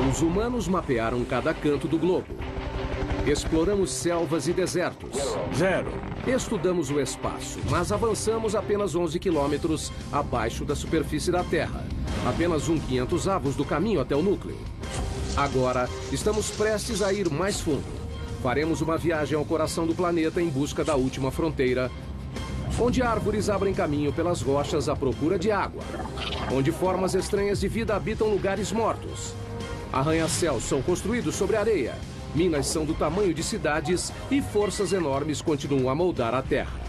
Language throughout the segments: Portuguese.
Os humanos mapearam cada canto do globo. Exploramos selvas e desertos. 0. Estudamos o espaço, mas avançamos apenas 11 quilômetros abaixo da superfície da Terra. Apenas 1/500º do caminho até o núcleo. Agora, estamos prestes a ir mais fundo. Faremos uma viagem ao coração do planeta em busca da última fronteira, onde árvores abrem caminho pelas rochas à procura de água, onde formas estranhas de vida habitam lugares mortos. Arranha-céus são construídos sobre areia, minas são do tamanho de cidades e forças enormes continuam a moldar a Terra.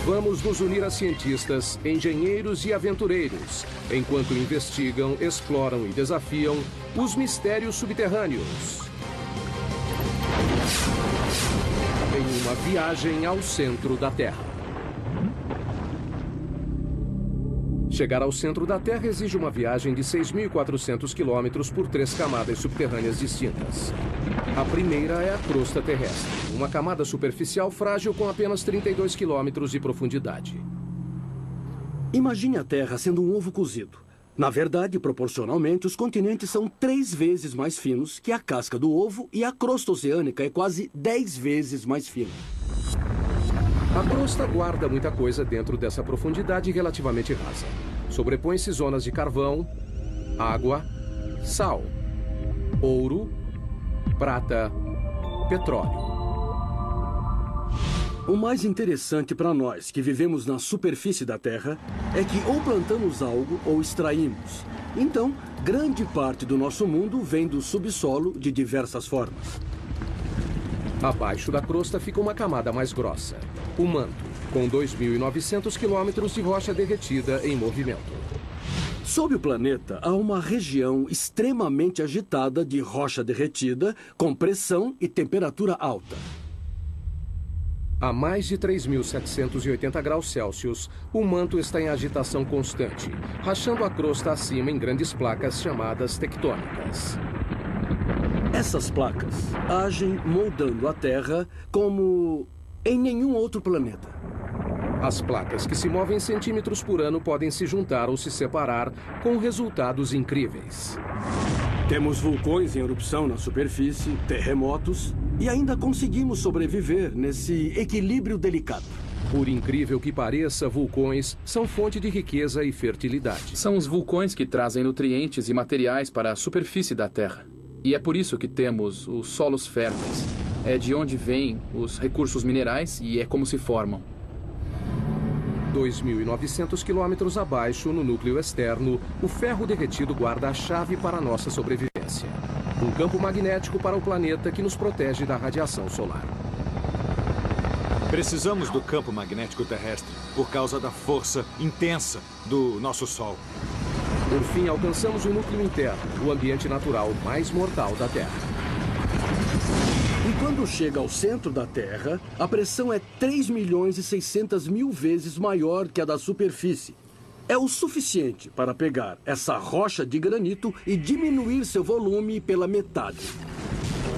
Vamos nos unir a cientistas, engenheiros e aventureiros, enquanto investigam, exploram e desafiam os mistérios subterrâneos. Em uma viagem ao centro da Terra. Chegar ao centro da Terra exige uma viagem de 6.400 quilômetros por 3 camadas subterrâneas distintas. A primeira é a crosta terrestre, uma camada superficial frágil com apenas 32 quilômetros de profundidade. Imagine a Terra sendo um ovo cozido. Na verdade, proporcionalmente, os continentes são 3 vezes mais finos que a casca do ovo e a crosta oceânica é quase 10 vezes mais fina. A crosta guarda muita coisa dentro dessa profundidade relativamente rasa. Sobrepõe-se zonas de carvão, água, sal, ouro, prata, petróleo. O mais interessante para nós que vivemos na superfície da Terra é que ou plantamos algo ou extraímos. Então, grande parte do nosso mundo vem do subsolo de diversas formas. Abaixo da crosta fica uma camada mais grossa, o manto, com 2.900 quilômetros de rocha derretida em movimento. Sob o planeta, há uma região extremamente agitada de rocha derretida, com pressão e temperatura alta. A mais de 3.780 graus Celsius, o manto está em agitação constante, rachando a crosta acima em grandes placas chamadas tectônicas. Essas placas agem moldando a Terra como em nenhum outro planeta. As placas que se movem centímetros por ano podem se juntar ou se separar com resultados incríveis. Temos vulcões em erupção na superfície, terremotos e ainda conseguimos sobreviver nesse equilíbrio delicado. Por incrível que pareça, vulcões são fonte de riqueza e fertilidade. São os vulcões que trazem nutrientes e materiais para a superfície da Terra. E é por isso que temos os solos férteis. É de onde vêm os recursos minerais e é como se formam. 2.900 quilômetros abaixo, no núcleo externo, o ferro derretido guarda a chave para a nossa sobrevivência. Um campo magnético para o planeta que nos protege da radiação solar. Precisamos do campo magnético terrestre por causa da força intensa do nosso Sol. Por fim, alcançamos o núcleo interno, o ambiente natural mais mortal da Terra. E quando chega ao centro da Terra, a pressão é 3.600.000 vezes maior que a da superfície. É o suficiente para pegar essa rocha de granito e diminuir seu volume pela metade.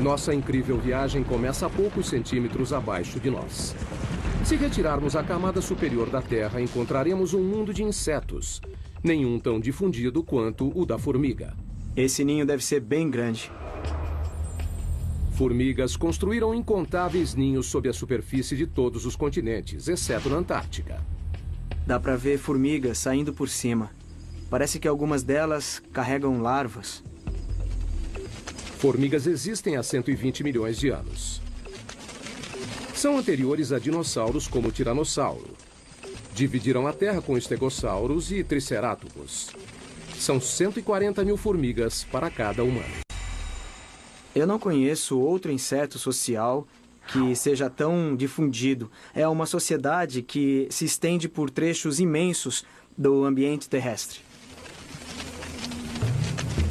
Nossa incrível viagem começa a poucos centímetros abaixo de nós. Se retirarmos a camada superior da Terra, encontraremos um mundo de insetos. Nenhum tão difundido quanto o da formiga. Esse ninho deve ser bem grande. Formigas construíram incontáveis ninhos sob a superfície de todos os continentes, exceto na Antártica. Dá pra ver formigas saindo por cima. Parece que algumas delas carregam larvas. Formigas existem há 120 milhões de anos. São anteriores a dinossauros como o tiranossauro. Dividiram a Terra com estegossauros e tricerátops. São 140 mil formigas para cada humano. Eu não conheço outro inseto social que seja tão difundido. É uma sociedade que se estende por trechos imensos do ambiente terrestre.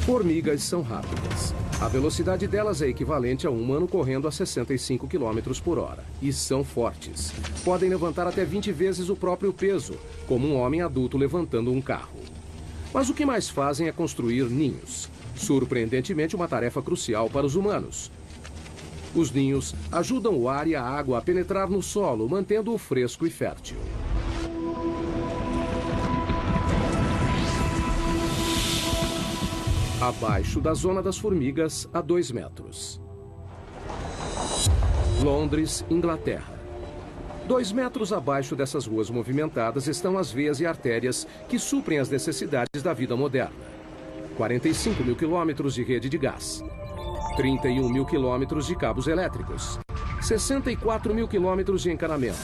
Formigas são rápidas. A velocidade delas é equivalente a um humano correndo a 65 km por hora. E são fortes. Podem levantar até 20 vezes o próprio peso, como um homem adulto levantando um carro. Mas o que mais fazem é construir ninhos. Surpreendentemente, uma tarefa crucial para os humanos. Os ninhos ajudam o ar e a água a penetrar no solo, mantendo-o fresco e fértil. Abaixo da zona das formigas, a 2 metros. Londres, Inglaterra. 2 metros abaixo dessas ruas movimentadas estão as veias e artérias que suprem as necessidades da vida moderna. 45 mil quilômetros de rede de gás. 31 mil quilômetros de cabos elétricos. 64 mil quilômetros de encanamento.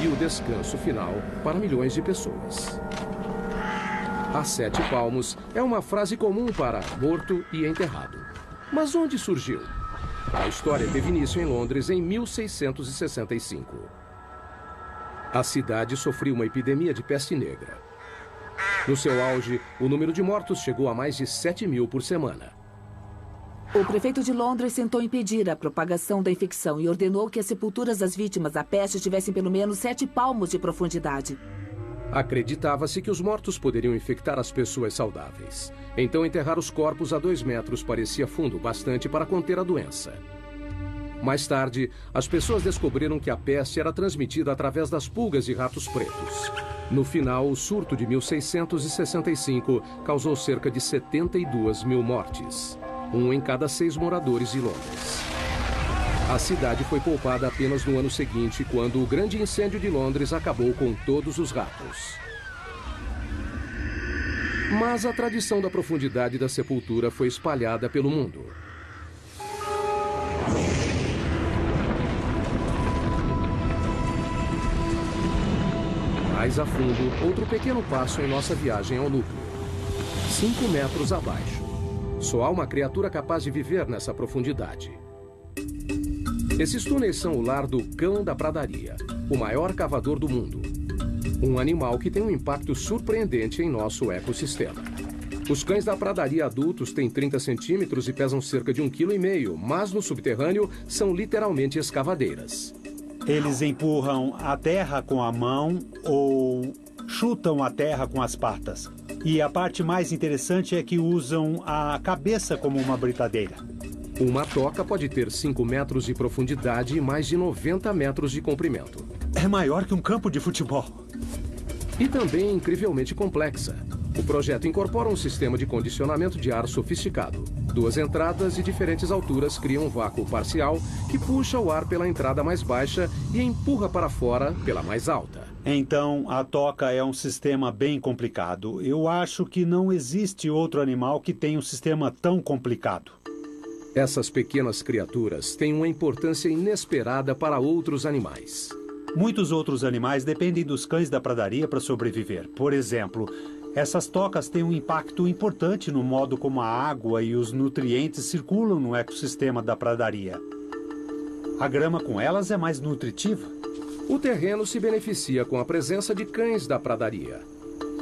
E o descanso final para milhões de pessoas. A 7 palmos é uma frase comum para morto e enterrado. Mas onde surgiu? A história teve início em Londres em 1665. A cidade sofreu uma epidemia de peste negra. No seu auge, o número de mortos chegou a mais de 7 mil por semana. O prefeito de Londres tentou impedir a propagação da infecção e ordenou que as sepulturas das vítimas da peste tivessem pelo menos 7 palmos de profundidade. Acreditava-se que os mortos poderiam infectar as pessoas saudáveis. Então, enterrar os corpos a 2 metros parecia fundo bastante para conter a doença. Mais tarde, as pessoas descobriram que a peste era transmitida através das pulgas e ratos pretos. No final, o surto de 1665 causou cerca de 72 mil mortes. 1 em cada 6 moradores de Londres. A cidade foi poupada apenas no ano seguinte, quando o grande incêndio de Londres acabou com todos os ratos. Mas a tradição da profundidade da sepultura foi espalhada pelo mundo. Mais a fundo, outro pequeno passo em nossa viagem ao núcleo. 5 metros abaixo. Só há uma criatura capaz de viver nessa profundidade. Esses túneis são o lar do cão da pradaria, o maior cavador do mundo. Um animal que tem um impacto surpreendente em nosso ecossistema. Os cães da pradaria adultos têm 30 centímetros e pesam cerca de 1,5 kg, mas no subterrâneo são literalmente escavadeiras. Eles empurram a terra com a mão ou chutam a terra com as patas. E a parte mais interessante é que usam a cabeça como uma britadeira. Uma toca pode ter 5 metros de profundidade e mais de 90 metros de comprimento. É maior que um campo de futebol. E também incrivelmente complexa. O projeto incorpora um sistema de condicionamento de ar sofisticado. 2 entradas de diferentes alturas criam um vácuo parcial que puxa o ar pela entrada mais baixa e empurra para fora pela mais alta. Então, a toca é um sistema bem complicado. Eu acho que não existe outro animal que tenha um sistema tão complicado. Essas pequenas criaturas têm uma importância inesperada para outros animais. Muitos outros animais dependem dos cães da pradaria para sobreviver. Por exemplo, essas tocas têm um impacto importante no modo como a água e os nutrientes circulam no ecossistema da pradaria. A grama com elas é mais nutritiva. O terreno se beneficia com a presença de cães da pradaria.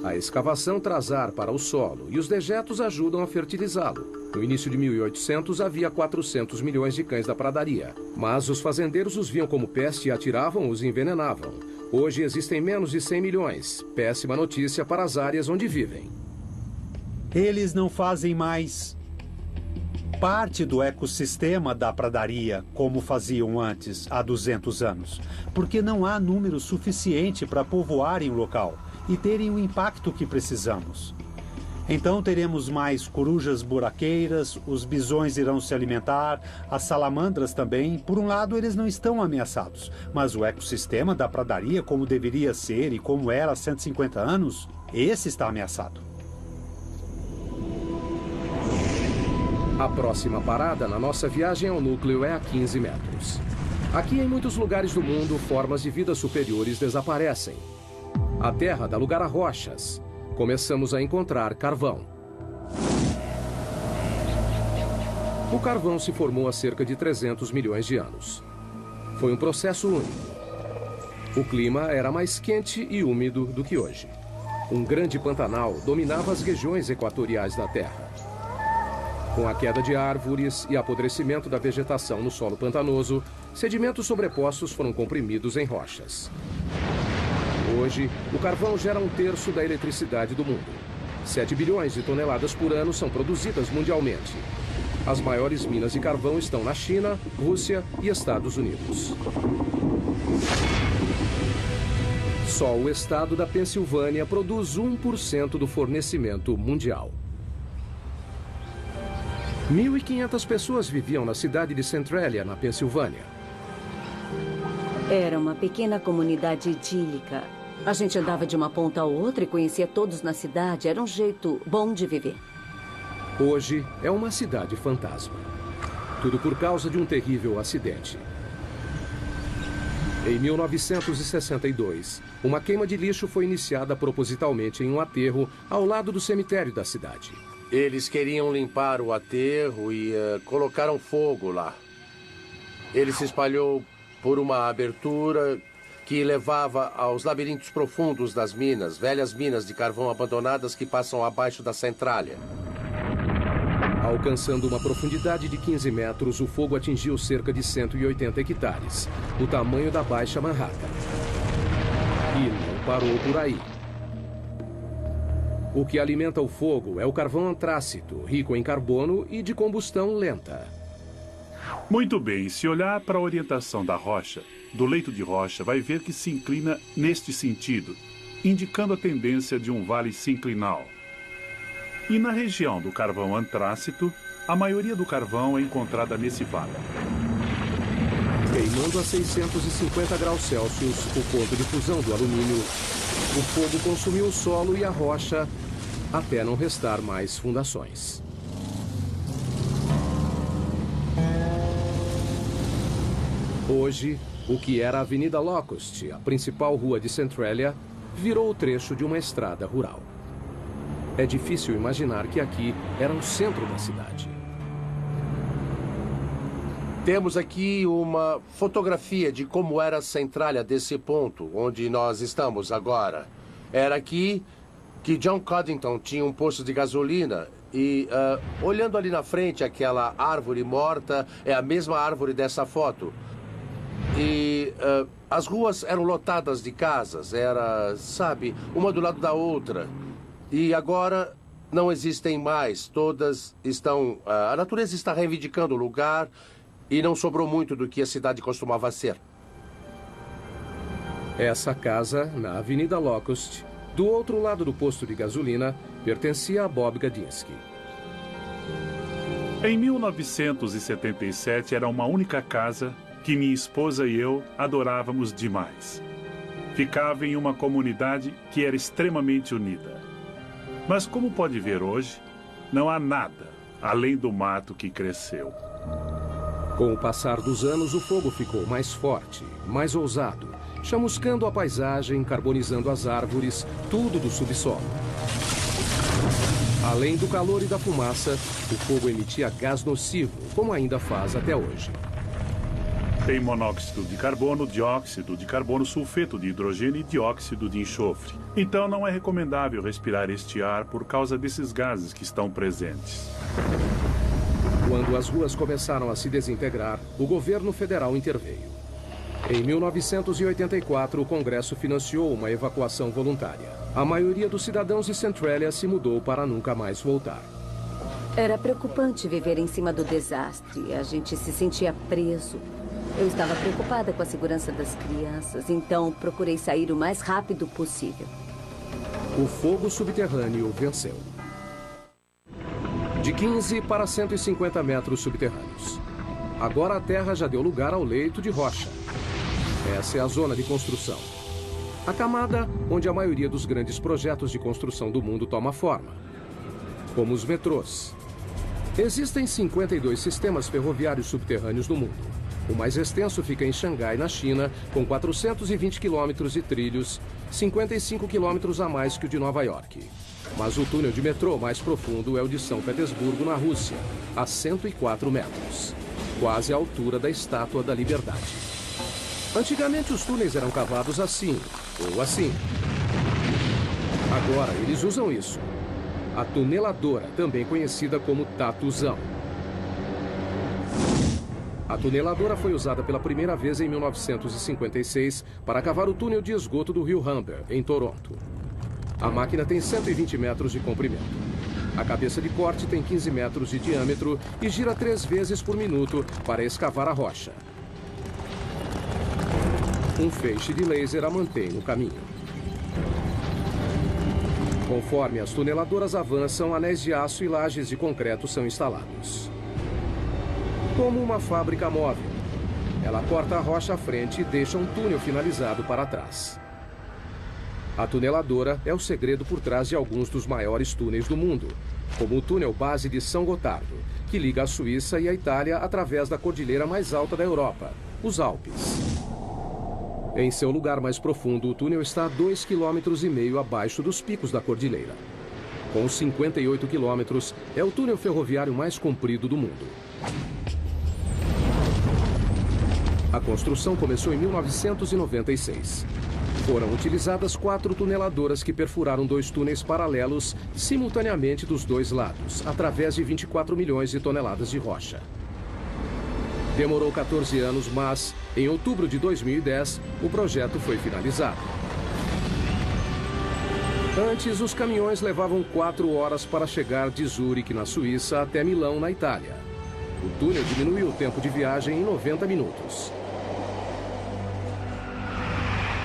A escavação traz ar para o solo e os dejetos ajudam a fertilizá-lo. No início de 1800, havia 400 milhões de cães da pradaria. Mas os fazendeiros os viam como peste e atiravam-os e envenenavam. Hoje existem menos de 100 milhões. Péssima notícia para as áreas onde vivem. Eles não fazem mais parte do ecossistema da pradaria como faziam antes, há 200 anos. Porque não há número suficiente para povoarem o local e terem o impacto que precisamos. Então teremos mais corujas buraqueiras, os bisões irão se alimentar, as salamandras também. Por um lado, eles não estão ameaçados, mas o ecossistema da pradaria, como deveria ser e como era há 150 anos, esse está ameaçado. A próxima parada na nossa viagem ao núcleo é a 15 metros. Aqui, em muitos lugares do mundo, formas de vida superiores desaparecem. A Terra dá lugar a rochas. Começamos a encontrar carvão. O carvão se formou há cerca de 300 milhões de anos. Foi um processo único. O clima era mais quente e úmido do que hoje. Um grande pantanal dominava as regiões equatoriais da Terra. Com a queda de árvores e apodrecimento da vegetação no solo pantanoso, sedimentos sobrepostos foram comprimidos em rochas. Hoje, o carvão gera 1/3 da eletricidade do mundo. 7 bilhões de toneladas por ano são produzidas mundialmente. As maiores minas de carvão estão na China, Rússia e Estados Unidos. Só o estado da Pensilvânia produz 1% do fornecimento mundial. 1.500 pessoas viviam na cidade de Centralia, na Pensilvânia. Era uma pequena comunidade idílica. A gente andava de uma ponta a outra e conhecia todos na cidade. Era um jeito bom de viver. Hoje é uma cidade fantasma. Tudo por causa de um terrível acidente. Em 1962, uma queima de lixo foi iniciada propositalmente em um aterro ao lado do cemitério da cidade. Eles queriam limpar o aterro e colocaram fogo lá. Ele se espalhou por uma abertura que levava aos labirintos profundos das minas, velhas minas de carvão abandonadas que passam abaixo da Centralia. Alcançando uma profundidade de 15 metros, o fogo atingiu cerca de 180 hectares, o tamanho da Baixa Manhattan. E não parou por aí. O que alimenta o fogo é o carvão antrácito, rico em carbono e de combustão lenta. Muito bem, se olhar para a orientação da rocha, do leito de rocha, vai ver que se inclina neste sentido, indicando a tendência de um vale sinclinal. E na região do carvão antrácito, a maioria do carvão é encontrada nesse vale. Queimando a 650 graus Celsius, o ponto de fusão do alumínio, o fogo consumiu o solo e a rocha até não restar mais fundações. Hoje, o que era a Avenida Locust, a principal rua de Centralia, virou o trecho de uma estrada rural. É difícil imaginar que aqui era o centro da cidade. Temos aqui uma fotografia de como era a Centralia desse ponto, onde nós estamos agora. Era aqui que John Coddington tinha um posto de gasolina e, olhando ali na frente, aquela árvore morta é a mesma árvore dessa foto. E as ruas eram lotadas de casas, era, sabe, uma do lado da outra. E agora não existem mais, todas estão... a natureza está reivindicando o lugar e não sobrou muito do que a cidade costumava ser. Essa casa, na Avenida Locust, do outro lado do posto de gasolina, pertencia a Bob Gadinsky. Em 1977 era uma única casa que minha esposa e eu adorávamos demais. Ficava em uma comunidade que era extremamente unida. Mas como pode ver hoje, não há nada além do mato que cresceu. Com o passar dos anos, o fogo ficou mais forte, mais ousado, chamuscando a paisagem, carbonizando as árvores, tudo do subsolo. Além do calor e da fumaça, o fogo emitia gás nocivo, como ainda faz até hoje. Tem monóxido de carbono, dióxido de carbono, sulfeto de hidrogênio e dióxido de enxofre. Então não é recomendável respirar este ar por causa desses gases que estão presentes. Quando as ruas começaram a se desintegrar, o governo federal interveio. Em 1984, o Congresso financiou uma evacuação voluntária. A maioria dos cidadãos de Centralia se mudou para nunca mais voltar. Era preocupante viver em cima do desastre. A gente se sentia preso. Eu estava preocupada com a segurança das crianças, então procurei sair o mais rápido possível. O fogo subterrâneo venceu. De 15 para 150 metros subterrâneos. Agora a terra já deu lugar ao leito de rocha. Essa é a zona de construção. A camada onde a maioria dos grandes projetos de construção do mundo toma forma. Como os metrôs. Existem 52 sistemas ferroviários subterrâneos no mundo. O mais extenso fica em Xangai, na China, com 420 quilômetros de trilhos, 55 quilômetros a mais que o de Nova York. Mas o túnel de metrô mais profundo é o de São Petersburgo, na Rússia, a 104 metros, quase à altura da Estátua da Liberdade. Antigamente os túneis eram cavados assim, ou assim. Agora eles usam isso. A tuneladora, também conhecida como tatuzão. A tuneladora foi usada pela primeira vez em 1956 para cavar o túnel de esgoto do rio Humber, em Toronto. A máquina tem 120 metros de comprimento. A cabeça de corte tem 15 metros de diâmetro e gira 3 vezes por minuto para escavar a rocha. Um feixe de laser a mantém no caminho. Conforme as tuneladoras avançam, anéis de aço e lajes de concreto são instalados. Como uma fábrica móvel. Ela corta a rocha à frente e deixa um túnel finalizado para trás. A tuneladora é o segredo por trás de alguns dos maiores túneis do mundo, como o túnel base de São Gotardo, que liga a Suíça e a Itália através da cordilheira mais alta da Europa, os Alpes. Em seu lugar mais profundo, o túnel está a 2,5 km abaixo dos picos da cordilheira. Com 58 quilômetros, é o túnel ferroviário mais comprido do mundo. A construção começou em 1996. Foram utilizadas 4 tuneladoras que perfuraram 2 túneis paralelos simultaneamente dos 2 lados, através de 24 milhões de toneladas de rocha. Demorou 14 anos, mas, em outubro de 2010, o projeto foi finalizado. Antes, os caminhões levavam 4 horas para chegar de Zurique, na Suíça, até Milão, na Itália. O túnel diminuiu o tempo de viagem em 90 minutos.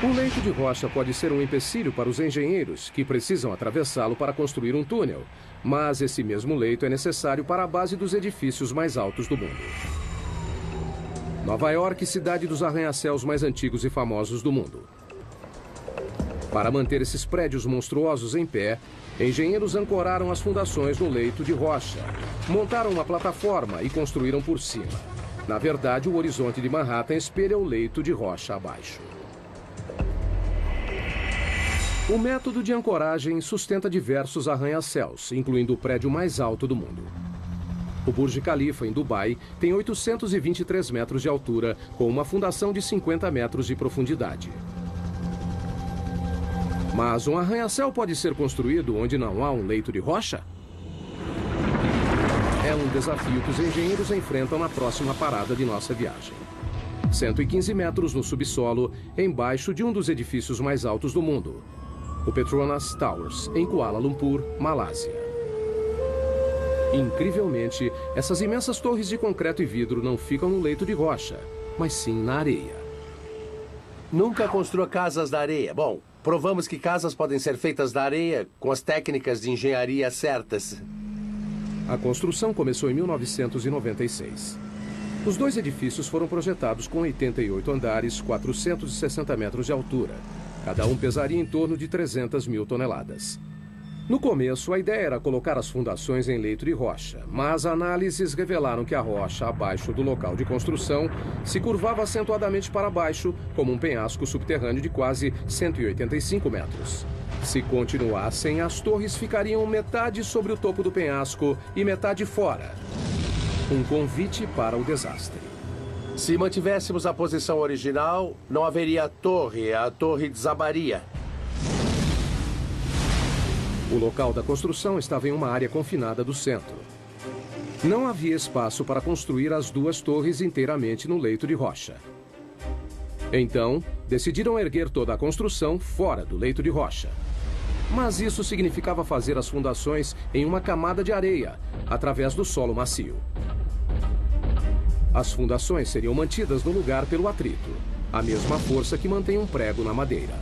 O leito de rocha pode ser um empecilho para os engenheiros, que precisam atravessá-lo para construir um túnel, mas esse mesmo leito é necessário para a base dos edifícios mais altos do mundo. Nova York, cidade dos arranha-céus mais antigos e famosos do mundo. Para manter esses prédios monstruosos em pé, engenheiros ancoraram as fundações no leito de rocha, montaram uma plataforma e construíram por cima. Na verdade, o horizonte de Manhattan espelha o leito de rocha abaixo. O método de ancoragem sustenta diversos arranha-céus, incluindo o prédio mais alto do mundo. O Burj Khalifa, em Dubai, tem 823 metros de altura, com uma fundação de 50 metros de profundidade. Mas um arranha-céu pode ser construído onde não há um leito de rocha? É um desafio que os engenheiros enfrentam na próxima parada de nossa viagem. 115 metros no subsolo, embaixo de um dos edifícios mais altos do mundo, o Petronas Towers, em Kuala Lumpur, Malásia. Incrivelmente, essas imensas torres de concreto e vidro não ficam no leito de rocha, mas sim na areia. Nunca construa casas da areia. Bom, provamos que casas podem ser feitas da areia com as técnicas de engenharia certas. A construção começou em 1996. Os 2 edifícios foram projetados com 88 andares, 460 metros de altura. Cada um pesaria em torno de 300 mil toneladas. No começo, a ideia era colocar as fundações em leito de rocha, mas análises revelaram que a rocha abaixo do local de construção se curvava acentuadamente para baixo, como um penhasco subterrâneo de quase 185 metros. Se continuassem, as torres ficariam metade sobre o topo do penhasco e metade fora. Um convite para o desastre. Se mantivéssemos a posição original, não haveria a torre desabaria. O local da construção estava em uma área confinada do centro. Não havia espaço para construir as 2 torres inteiramente no leito de rocha. Então, decidiram erguer toda a construção fora do leito de rocha. Mas isso significava fazer as fundações em uma camada de areia, através do solo macio. As fundações seriam mantidas no lugar pelo atrito, a mesma força que mantém um prego na madeira.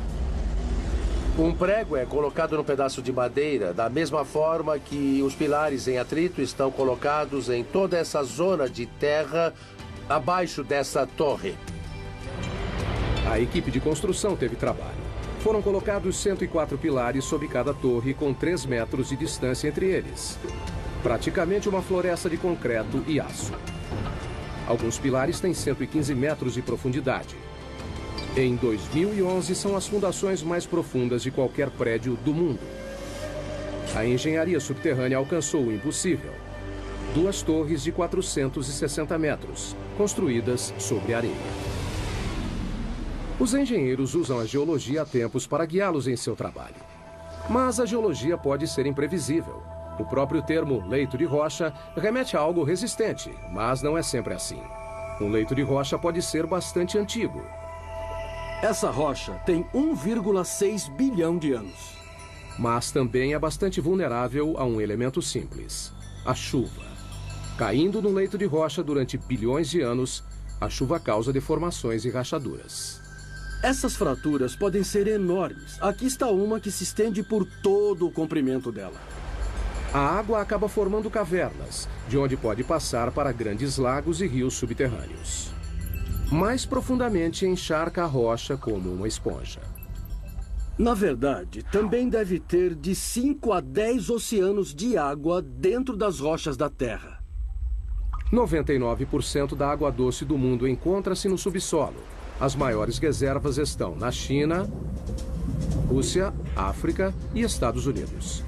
Um prego é colocado no pedaço de madeira, da mesma forma que os pilares em atrito estão colocados em toda essa zona de terra abaixo dessa torre. A equipe de construção teve trabalho. Foram colocados 104 pilares sob cada torre, com 3 metros de distância entre eles. Praticamente uma floresta de concreto e aço. Alguns pilares têm 115 metros de profundidade. Em 2011, são as fundações mais profundas de qualquer prédio do mundo. A engenharia subterrânea alcançou o impossível. 2 torres de 460 metros, construídas sobre areia. Os engenheiros usam a geologia há tempos para guiá-los em seu trabalho. Mas a geologia pode ser imprevisível. O próprio termo leito de rocha remete a algo resistente, mas não é sempre assim. Um leito de rocha pode ser bastante antigo. Essa rocha tem 1,6 bilhão de anos. Mas também é bastante vulnerável a um elemento simples: a chuva. Caindo no leito de rocha durante bilhões de anos, a chuva causa deformações e rachaduras. Essas fraturas podem ser enormes. Aqui está uma que se estende por todo o comprimento dela. A água acaba formando cavernas, de onde pode passar para grandes lagos e rios subterrâneos. Mais profundamente, encharca a rocha como uma esponja. Na verdade, também deve ter de 5 a 10 oceanos de água dentro das rochas da Terra. 99% da água doce do mundo encontra-se no subsolo. As maiores reservas estão na China, Rússia, África e Estados Unidos.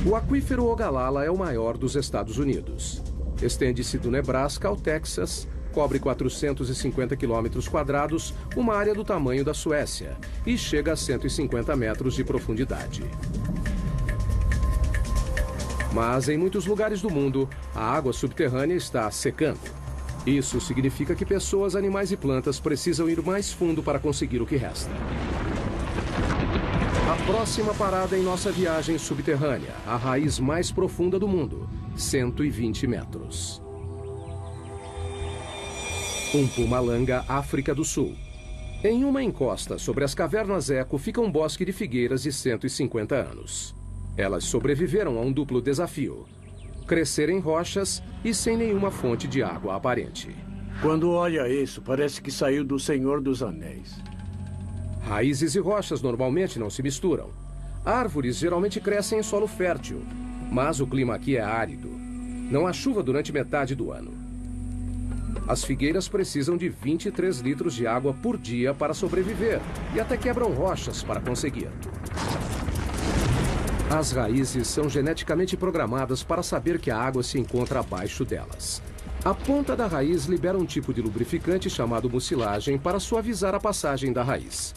O aquífero Ogallala é o maior dos Estados Unidos. Estende-se do Nebraska ao Texas, cobre 450 quilômetros quadrados, uma área do tamanho da Suécia, e chega a 150 metros de profundidade. Mas em muitos lugares do mundo, a água subterrânea está secando. Isso significa que pessoas, animais e plantas precisam ir mais fundo para conseguir o que resta. A próxima parada em nossa viagem subterrânea, a raiz mais profunda do mundo, 120 metros. Mpumalanga, África do Sul. Em uma encosta sobre as cavernas Eco fica um bosque de figueiras de 150 anos. Elas sobreviveram a um duplo desafio: crescer em rochas e sem nenhuma fonte de água aparente. Quando olha isso, parece que saiu do Senhor dos Anéis. Raízes e rochas normalmente não se misturam. Árvores geralmente crescem em solo fértil, mas o clima aqui é árido. Não há chuva durante metade do ano. As figueiras precisam de 23 litros de água por dia para sobreviver e até quebram rochas para conseguir. As raízes são geneticamente programadas para saber que a água se encontra abaixo delas. A ponta da raiz libera um tipo de lubrificante chamado mucilagem para suavizar a passagem da raiz.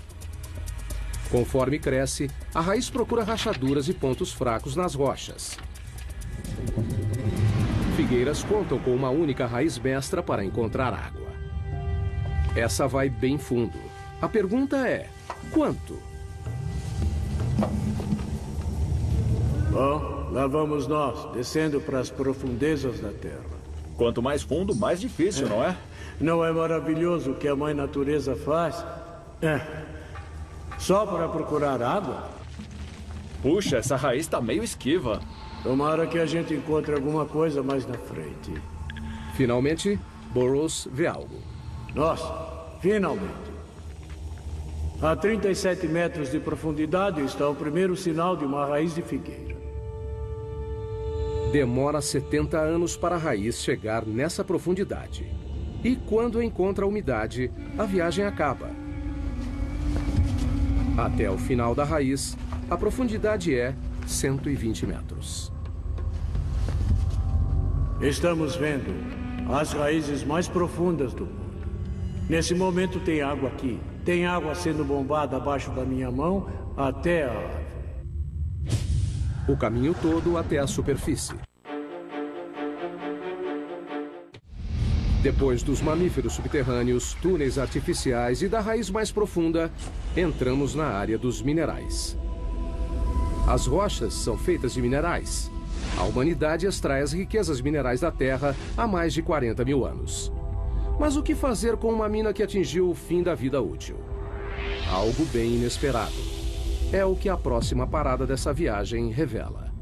Conforme cresce, a raiz procura rachaduras e pontos fracos nas rochas. Figueiras contam com uma única raiz mestra para encontrar água. Essa vai bem fundo. A pergunta é: quanto? Bom, lá vamos nós, descendo para as profundezas da Terra. Quanto mais fundo, mais difícil, não é? Não é maravilhoso o que a Mãe Natureza faz? Só para procurar água? Puxa, essa raiz está meio esquiva. Tomara que a gente encontre alguma coisa mais na frente. Finalmente, Burroughs vê algo. Nossa, finalmente. A 37 metros de profundidade está o primeiro sinal de uma raiz de figueira. Demora 70 anos para a raiz chegar nessa profundidade. E quando encontra a umidade, a viagem acaba. Até o final da raiz, a profundidade é 120 metros. Estamos vendo as raízes mais profundas do mundo. Nesse momento tem água aqui. Tem água sendo bombada abaixo da minha mão até a árvore. O caminho todo até a superfície. Depois dos mamíferos subterrâneos, túneis artificiais e da raiz mais profunda, entramos na área dos minerais. As rochas são feitas de minerais. A humanidade extrai as riquezas minerais da Terra há mais de 40 mil anos. Mas o que fazer com uma mina que atingiu o fim da vida útil? Algo bem inesperado. É o que a próxima parada dessa viagem revela.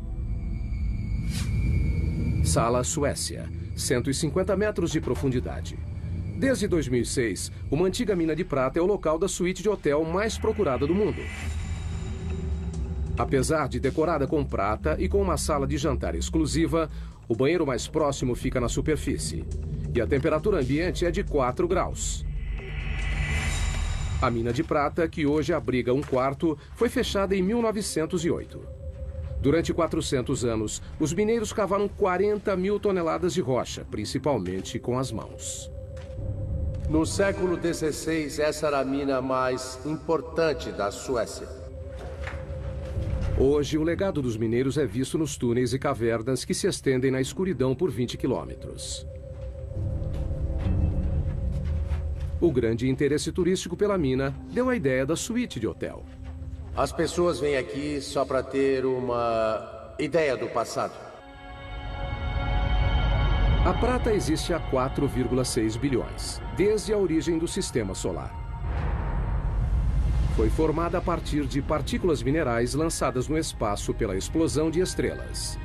Sala, Suécia. 150 metros de profundidade. Desde 2006, uma antiga mina de prata é o local da suíte de hotel mais procurada do mundo. Apesar de decorada com prata e com uma sala de jantar exclusiva, o banheiro mais próximo fica na superfície. E a temperatura ambiente é de 4 graus. A mina de prata, que hoje abriga um quarto, foi fechada em 1908. Durante 400 anos, os mineiros cavaram 40 mil toneladas de rocha, principalmente com as mãos. No século XVI, essa era a mina mais importante da Suécia. Hoje, o legado dos mineiros é visto nos túneis e cavernas que se estendem na escuridão por 20 quilômetros. O grande interesse turístico pela mina deu a ideia da suíte de hotel. As pessoas vêm aqui só para ter uma ideia do passado. A prata existe há 4,6 bilhões, desde a origem do sistema solar. Foi formada a partir de partículas minerais lançadas no espaço pela explosão de estrelas.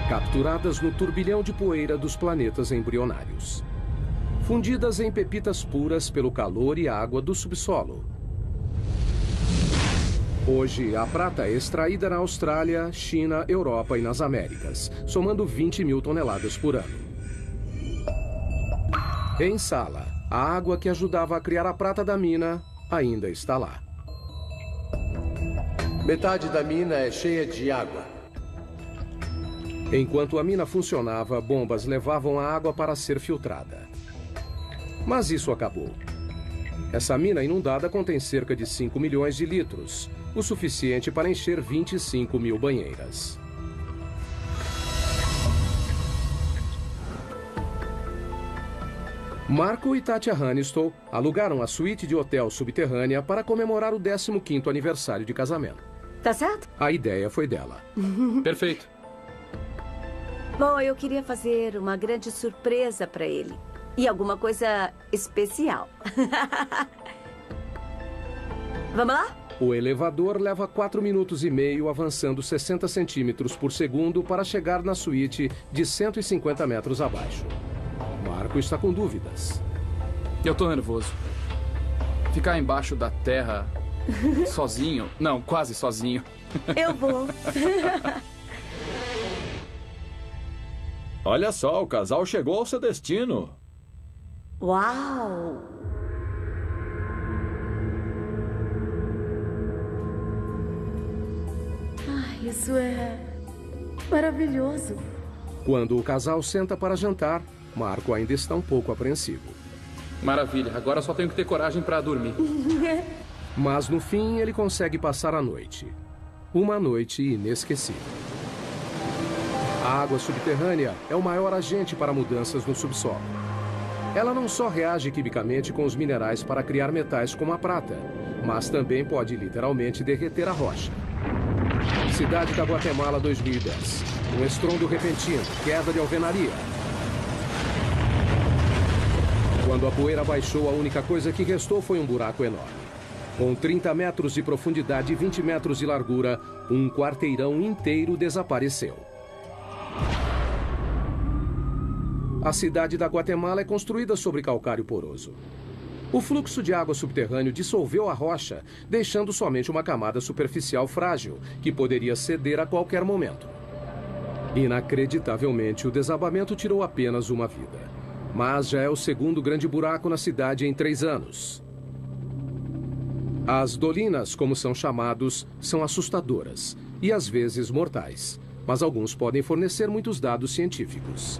capturadas no turbilhão de poeira dos planetas embrionários. Fundidas em pepitas puras pelo calor e água do subsolo. Hoje, a prata é extraída na Austrália, China, Europa e nas Américas, somando 20 mil toneladas por ano. Em Sala, a água que ajudava a criar a prata da mina ainda está lá. Metade da mina é cheia de água. Enquanto a mina funcionava, bombas levavam a água para ser filtrada. Mas isso acabou. Essa mina inundada contém cerca de 5 milhões de litros, o suficiente para encher 25 mil banheiras. Marco e Tatya Hannistow alugaram a suíte de hotel subterrânea para comemorar o 15º aniversário de casamento. Tá certo? A ideia foi dela. Perfeito. Bom, eu queria fazer uma grande surpresa para ele. E alguma coisa especial. Vamos lá? O elevador leva 4 minutos e meio, avançando 60 centímetros por segundo para chegar na suíte de 150 metros abaixo. Marco está com dúvidas. Eu tô nervoso. Ficar embaixo da terra sozinho? Não, quase sozinho. Eu vou. Olha só, o casal chegou ao seu destino. Uau! Ai, isso é maravilhoso. Quando o casal senta para jantar, Marco ainda está um pouco apreensivo. Maravilha, agora só tenho que ter coragem para dormir. Mas no fim ele consegue passar a noite. Uma noite inesquecível. A água subterrânea é o maior agente para mudanças no subsolo. Ela não só reage quimicamente com os minerais para criar metais como a prata, mas também pode literalmente derreter a rocha. Cidade da Guatemala 2010. Um estrondo repentino, queda de alvenaria. Quando a poeira baixou, a única coisa que restou foi um buraco enorme. Com 30 metros de profundidade e 20 metros de largura, um quarteirão inteiro desapareceu. A cidade da Guatemala é construída sobre calcário poroso. O fluxo de água subterrâneo dissolveu a rocha, deixando somente uma camada superficial frágil, que poderia ceder a qualquer momento. Inacreditavelmente, o desabamento tirou apenas uma vida. Mas já é o segundo grande buraco na cidade em 3 anos. As dolinas, como são chamados, são assustadoras e às vezes mortais, mas alguns podem fornecer muitos dados científicos.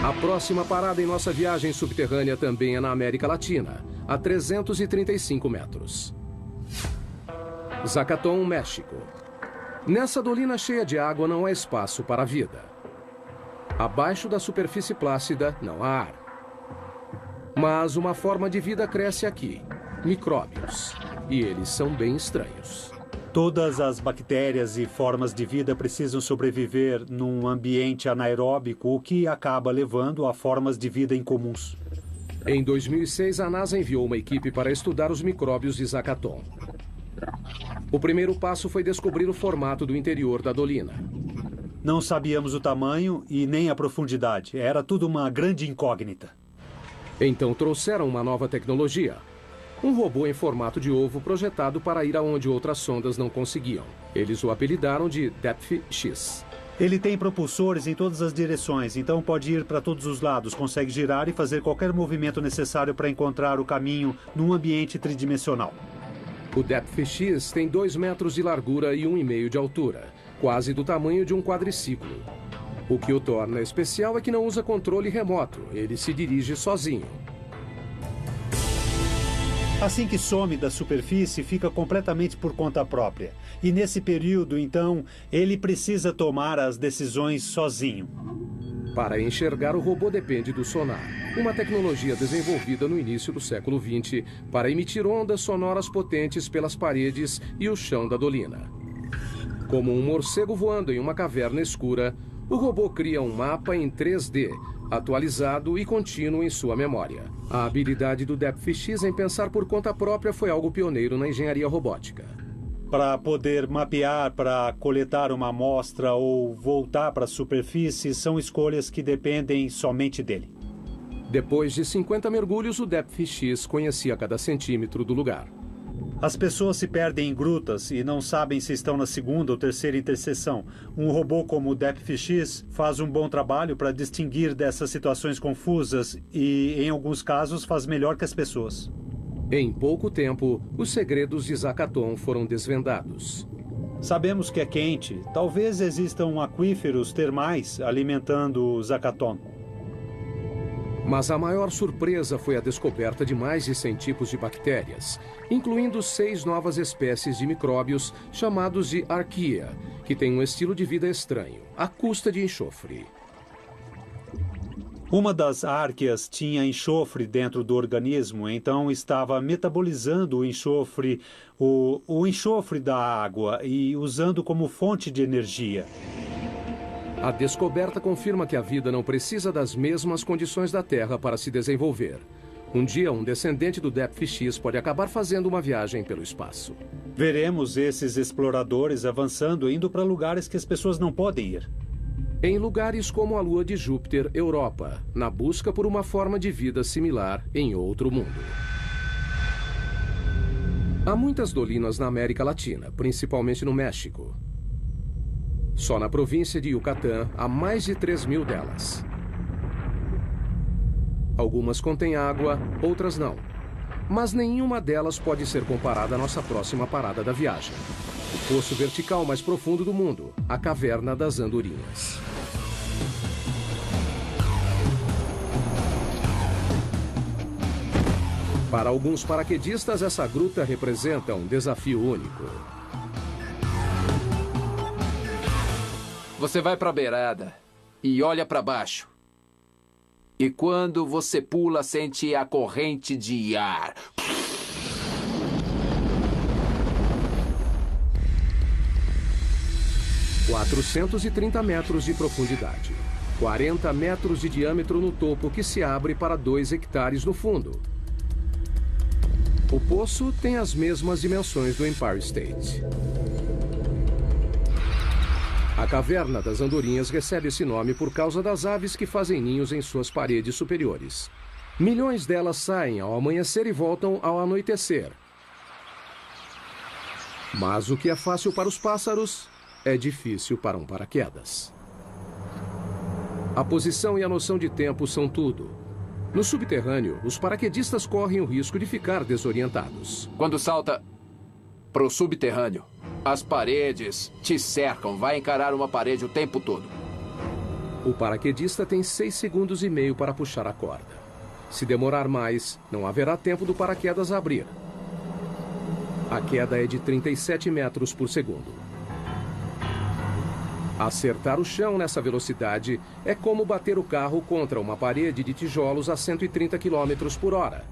A próxima parada em nossa viagem subterrânea também é na América Latina, a 335 metros. Zacatón, México. Nessa dolina cheia de água não há espaço para a vida. Abaixo da superfície plácida não há ar. Mas uma forma de vida cresce aqui, micróbios. E eles são bem estranhos. Todas as bactérias e formas de vida precisam sobreviver num ambiente anaeróbico, o que acaba levando a formas de vida incomuns. Em 2006, a NASA enviou uma equipe para estudar os micróbios de Zacatón. O primeiro passo foi descobrir o formato do interior da dolina. Não sabíamos o tamanho e nem a profundidade. Era tudo uma grande incógnita. Então trouxeram uma nova tecnologia. Um robô em formato de ovo projetado para ir aonde outras sondas não conseguiam. Eles o apelidaram de Depth-X. Ele tem propulsores em todas as direções, então pode ir para todos os lados, consegue girar e fazer qualquer movimento necessário para encontrar o caminho num ambiente tridimensional. O Depth-X tem 2 metros de largura e 1,5 de altura, quase do tamanho de um quadriciclo. O que o torna especial é que não usa controle remoto, ele se dirige sozinho. Assim que some da superfície, fica completamente por conta própria. E nesse período, então, ele precisa tomar as decisões sozinho. Para enxergar, o robô depende do sonar, uma tecnologia desenvolvida no início do século XX para emitir ondas sonoras potentes pelas paredes e o chão da dolina. Como um morcego voando em uma caverna escura, o robô cria um mapa em 3D, atualizado e contínuo em sua memória. A habilidade do Depth-X em pensar por conta própria foi algo pioneiro na engenharia robótica. para poder mapear, para coletar uma amostra ou voltar para a superfície, são escolhas que dependem somente dele. Depois de 50 mergulhos, o Depth X conhecia cada centímetro do lugar. As pessoas se perdem em grutas e não sabem se estão na segunda ou terceira interseção. Um robô como o Depth X faz um bom trabalho para distinguir dessas situações confusas e, em alguns casos, faz melhor que as pessoas. Em pouco tempo, os segredos de Zakaton foram desvendados. Sabemos que é quente. Talvez existam aquíferos termais alimentando Zakaton. Mas a maior surpresa foi a descoberta de mais de 100 tipos de bactérias, incluindo 6 novas espécies de micróbios chamados de arqueia, que têm um estilo de vida estranho, à custa de enxofre. Uma das árqueas tinha enxofre dentro do organismo, então estava metabolizando o enxofre, o enxofre da água e usando como fonte de energia. A descoberta confirma que a vida não precisa das mesmas condições da Terra para se desenvolver. Um dia, um descendente do Depth X pode acabar fazendo uma viagem pelo espaço. Veremos esses exploradores avançando, indo para lugares que as pessoas não podem ir. Em lugares como a Lua de Júpiter, Europa, na busca por uma forma de vida similar em outro mundo. Há muitas dolinas na América Latina, principalmente no México. Só na província de Yucatán há mais de 3.000 delas. Algumas contêm água, outras não. Mas nenhuma delas pode ser comparada à nossa próxima parada da viagem. O poço vertical mais profundo do mundo, a Caverna das Andorinhas. Para alguns paraquedistas, essa gruta representa um desafio único. Você vai para a beirada e olha para baixo. E quando você pula, sente a corrente de ar. 430 metros de profundidade. 40 metros de diâmetro no topo, que se abre para 2 hectares no fundo. O poço tem as mesmas dimensões do Empire State. A Caverna das Andorinhas recebe esse nome por causa das aves que fazem ninhos em suas paredes superiores. Milhões delas saem ao amanhecer e voltam ao anoitecer. Mas o que é fácil para os pássaros é difícil para um paraquedas. A posição e a noção de tempo são tudo. No subterrâneo, os paraquedistas correm o risco de ficar desorientados. Quando salta para o subterrâneo, as paredes te cercam. Vai encarar uma parede o tempo todo. O paraquedista tem 6 segundos e meio para puxar a corda. Se demorar mais, não haverá tempo do paraquedas abrir. A queda é de 37 metros por segundo. Acertar o chão nessa velocidade é como bater o carro contra uma parede de tijolos a 130 km por hora.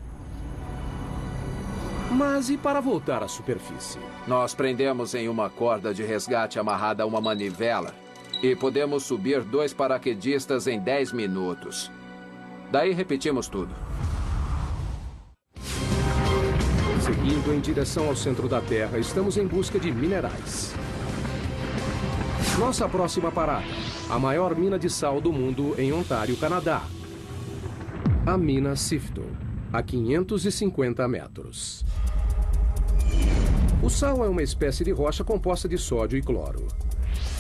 Mas e para voltar à superfície? Nós prendemos em uma corda de resgate amarrada a uma manivela e podemos subir 2 paraquedistas em 10 minutos. Daí repetimos tudo. Seguindo em direção ao centro da Terra, estamos em busca de minerais. Nossa próxima parada, a maior mina de sal do mundo em Ontário, Canadá. A mina Sifton, a 550 metros. O sal é uma espécie de rocha composta de sódio e cloro.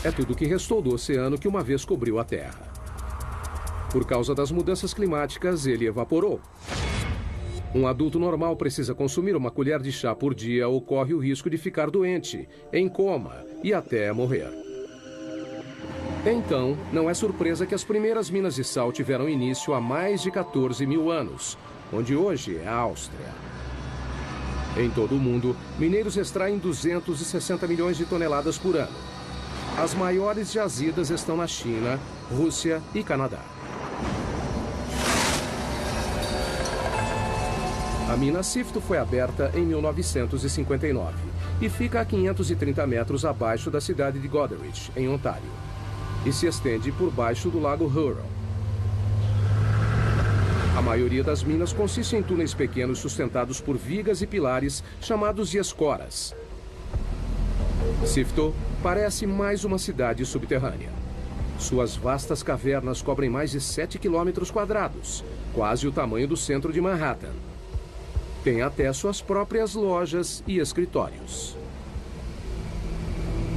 É tudo o que restou do oceano que uma vez cobriu a Terra. Por causa das mudanças climáticas, ele evaporou. Um adulto normal precisa consumir uma colher de chá por dia ou corre o risco de ficar doente, em coma e até morrer. Então, não é surpresa que as primeiras minas de sal tiveram início há mais de 14 mil anos, onde hoje é a Áustria. Em todo o mundo, mineiros extraem 260 milhões de toneladas por ano. As maiores jazidas estão na China, Rússia e Canadá. A mina Sifton foi aberta em 1959 e fica a 530 metros abaixo da cidade de Goderich, em Ontário, e se estende por baixo do lago Huron. A maioria das minas consiste em túneis pequenos sustentados por vigas e pilares chamados de escoras. Sifto parece mais uma cidade subterrânea. Suas vastas cavernas cobrem mais de 7 quilômetros quadrados, quase o tamanho do centro de Manhattan. Tem até suas próprias lojas e escritórios.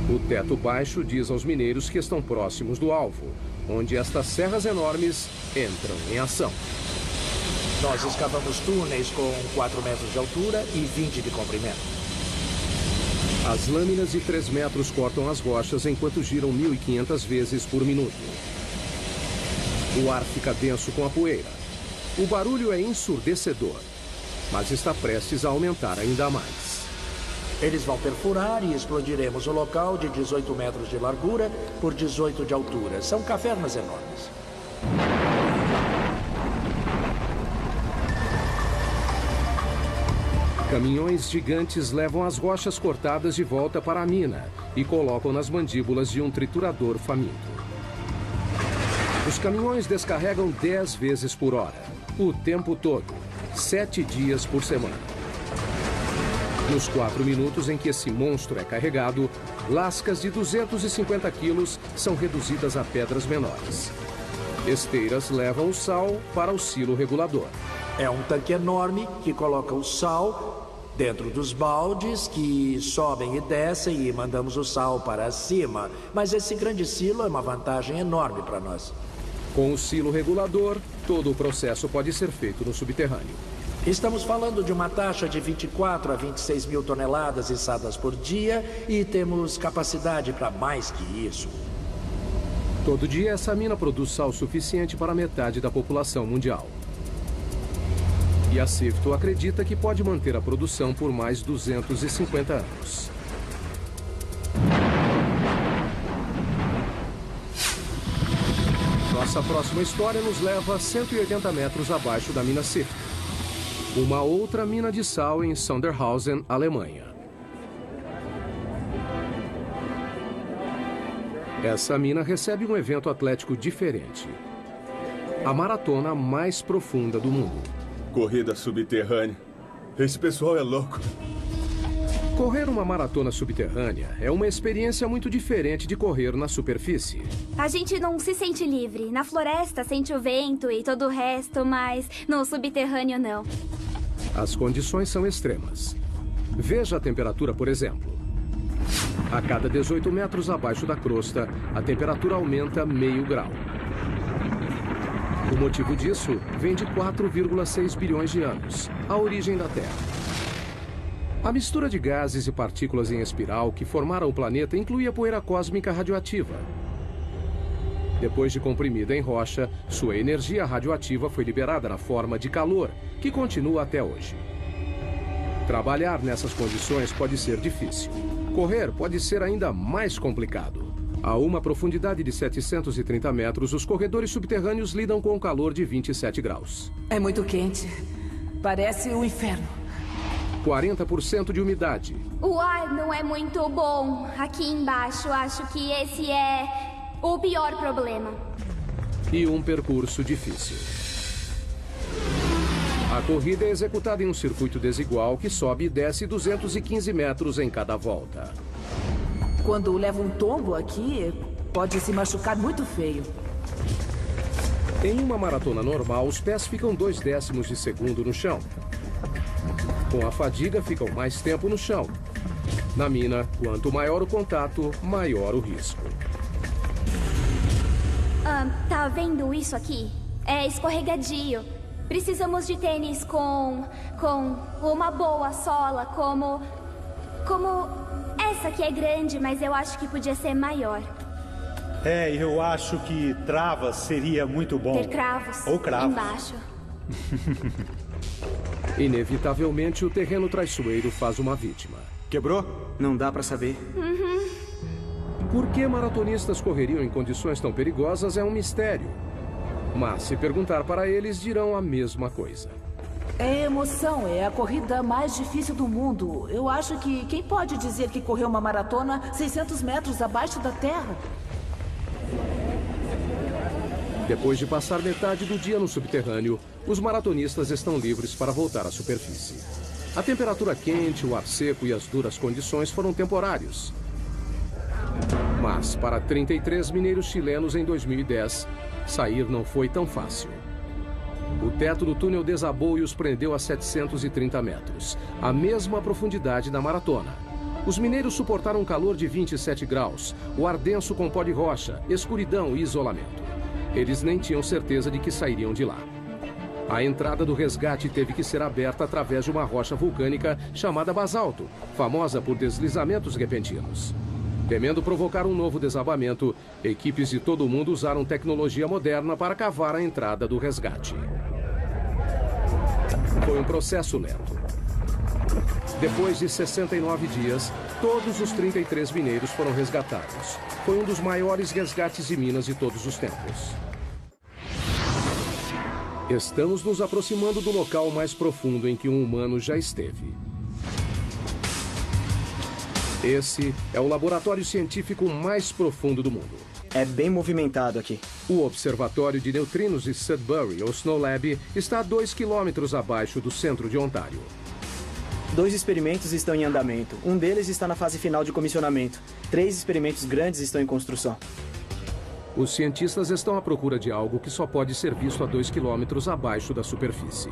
O teto baixo diz aos mineiros que estão próximos do alvo, onde estas serras enormes entram em ação. Nós escavamos túneis com 4 metros de altura e 20 de comprimento. As lâminas de 3 metros cortam as rochas enquanto giram 1.500 vezes por minuto. O ar fica denso com a poeira. O barulho é ensurdecedor, mas está prestes a aumentar ainda mais. Eles vão perfurar e explodiremos o local de 18 metros de largura por 18 de altura. São cavernas enormes. Caminhões gigantes levam as rochas cortadas de volta para a mina e colocam nas mandíbulas de um triturador faminto. Os caminhões descarregam 10 vezes por hora, o tempo todo, 7 dias por semana. Nos 4 minutos em que esse monstro é carregado, lascas de 250 quilos são reduzidas a pedras menores. Esteiras levam o sal para o silo regulador. É um tanque enorme que coloca o sal dentro dos baldes que sobem e descem e mandamos o sal para cima. Mas esse grande silo é uma vantagem enorme para nós. Com o silo regulador, todo o processo pode ser feito no subterrâneo. Estamos falando de uma taxa de 24 a 26 mil toneladas içadas por dia e temos capacidade para mais que isso. Todo dia, essa mina produz sal suficiente para metade da população mundial. E a Sifto acredita que pode manter a produção por mais 250 anos. Nossa próxima história nos leva a 180 metros abaixo da mina Sifto, uma outra mina de sal em Sondershausen, Alemanha. Essa mina recebe um evento atlético diferente. A maratona mais profunda do mundo. Corrida subterrânea. Esse pessoal é louco. Correr uma maratona subterrânea é uma experiência muito diferente de correr na superfície. A gente não se sente livre. Na floresta sente o vento e todo o resto, mas no subterrâneo não. As condições são extremas. Veja a temperatura, por exemplo. A cada 18 metros abaixo da crosta, a temperatura aumenta meio grau. O motivo disso vem de 4,6 bilhões de anos, a origem da Terra. A mistura de gases e partículas em espiral que formaram o planeta incluía poeira cósmica radioativa. Depois de comprimida em rocha, sua energia radioativa foi liberada na forma de calor, que continua até hoje. Trabalhar nessas condições pode ser difícil. Correr pode ser ainda mais complicado. A uma profundidade de 730 metros, os corredores subterrâneos lidam com um calor de 27 graus. É muito quente. Parece o inferno. 40% de umidade. O ar não é muito bom. Aqui embaixo, acho que esse é o pior problema. E um percurso difícil. A corrida é executada em um circuito desigual que sobe e desce 215 metros em cada volta. Quando leva um tombo aqui, pode se machucar muito feio. Em uma maratona normal, os pés ficam 0,2 de segundo no chão. Com a fadiga, ficam mais tempo no chão. Na mina, quanto maior o contato, maior o risco. Tá vendo isso aqui? É escorregadio. Precisamos de tênis com uma boa sola, como essa que é grande, mas eu acho que podia ser maior. É, eu acho que travas seria muito bom. Ter cravos. Ou cravos. Embaixo. Inevitavelmente, o terreno traiçoeiro faz uma vítima. Quebrou? Não dá pra saber. Por que maratonistas correriam em condições tão perigosas é um mistério. Mas se perguntar para eles, dirão a mesma coisa. É emoção, é a corrida mais difícil do mundo. Eu acho que quem pode dizer que correu uma maratona 600 metros abaixo da terra? Depois de passar metade do dia no subterrâneo, os maratonistas estão livres para voltar à superfície. A temperatura quente, o ar seco e as duras condições foram temporários. Mas para 33 mineiros chilenos em 2010, sair não foi tão fácil. O teto do túnel desabou e os prendeu a 730 metros, a mesma profundidade da maratona. Os mineiros suportaram um calor de 27 graus, o ar denso com pó de rocha, escuridão e isolamento. Eles nem tinham certeza de que sairiam de lá. A entrada do resgate teve que ser aberta através de uma rocha vulcânica chamada basalto, famosa por deslizamentos repentinos. Temendo provocar um novo desabamento, equipes de todo o mundo usaram tecnologia moderna para cavar a entrada do resgate. Foi um processo lento. Depois de 69 dias, todos os 33 mineiros foram resgatados. Foi um dos maiores resgates de minas de todos os tempos. Estamos nos aproximando do local mais profundo em que um humano já esteve. Esse é o laboratório científico mais profundo do mundo. É bem movimentado aqui. O Observatório de Neutrinos de Sudbury, ou Snow Lab, está a 2 quilômetros abaixo do centro de Ontário. 2 experimentos estão em andamento. Um deles está na fase final de comissionamento. 3 experimentos grandes estão em construção. Os cientistas estão à procura de algo que só pode ser visto a 2 quilômetros abaixo da superfície.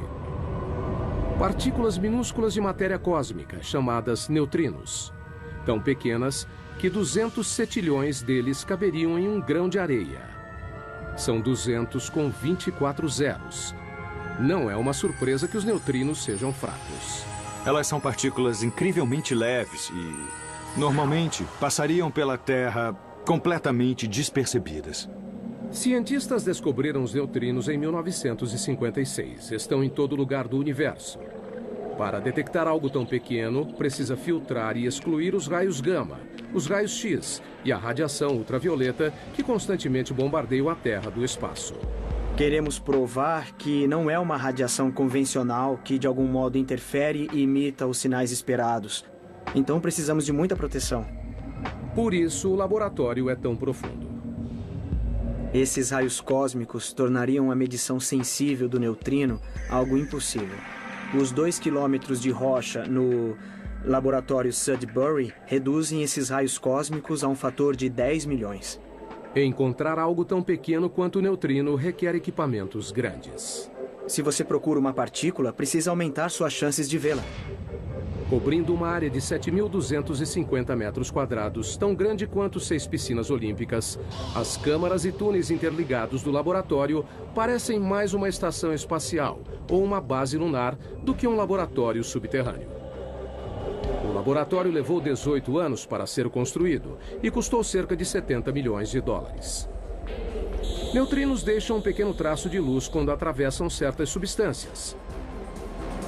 Partículas minúsculas de matéria cósmica, chamadas neutrinos. Tão pequenas que 200 cetilhões deles caberiam em um grão de areia. São 200 com 24 zeros. Não é uma surpresa que os neutrinos sejam fracos. Elas são partículas incrivelmente leves e, normalmente, passariam pela Terra completamente despercebidas. Cientistas descobriram os neutrinos em 1956. Estão em todo lugar do universo. Para detectar algo tão pequeno, precisa filtrar e excluir os raios gama, os raios X e a radiação ultravioleta que constantemente bombardeiam a Terra do espaço. Queremos provar que não é uma radiação convencional que de algum modo interfere e imita os sinais esperados. Então precisamos de muita proteção. Por isso o laboratório é tão profundo. Esses raios cósmicos tornariam a medição sensível do neutrino algo impossível. Os 2 quilômetros de rocha no laboratório Sudbury reduzem esses raios cósmicos a um fator de 10 milhões. Encontrar algo tão pequeno quanto o neutrino requer equipamentos grandes. Se você procura uma partícula, precisa aumentar suas chances de vê-la. Cobrindo uma área de 7.250 metros quadrados, tão grande quanto 6 piscinas olímpicas, as câmaras e túneis interligados do laboratório parecem mais uma estação espacial ou uma base lunar do que um laboratório subterrâneo. O laboratório levou 18 anos para ser construído e custou cerca de 70 milhões de dólares. Neutrinos deixam um pequeno traço de luz quando atravessam certas substâncias.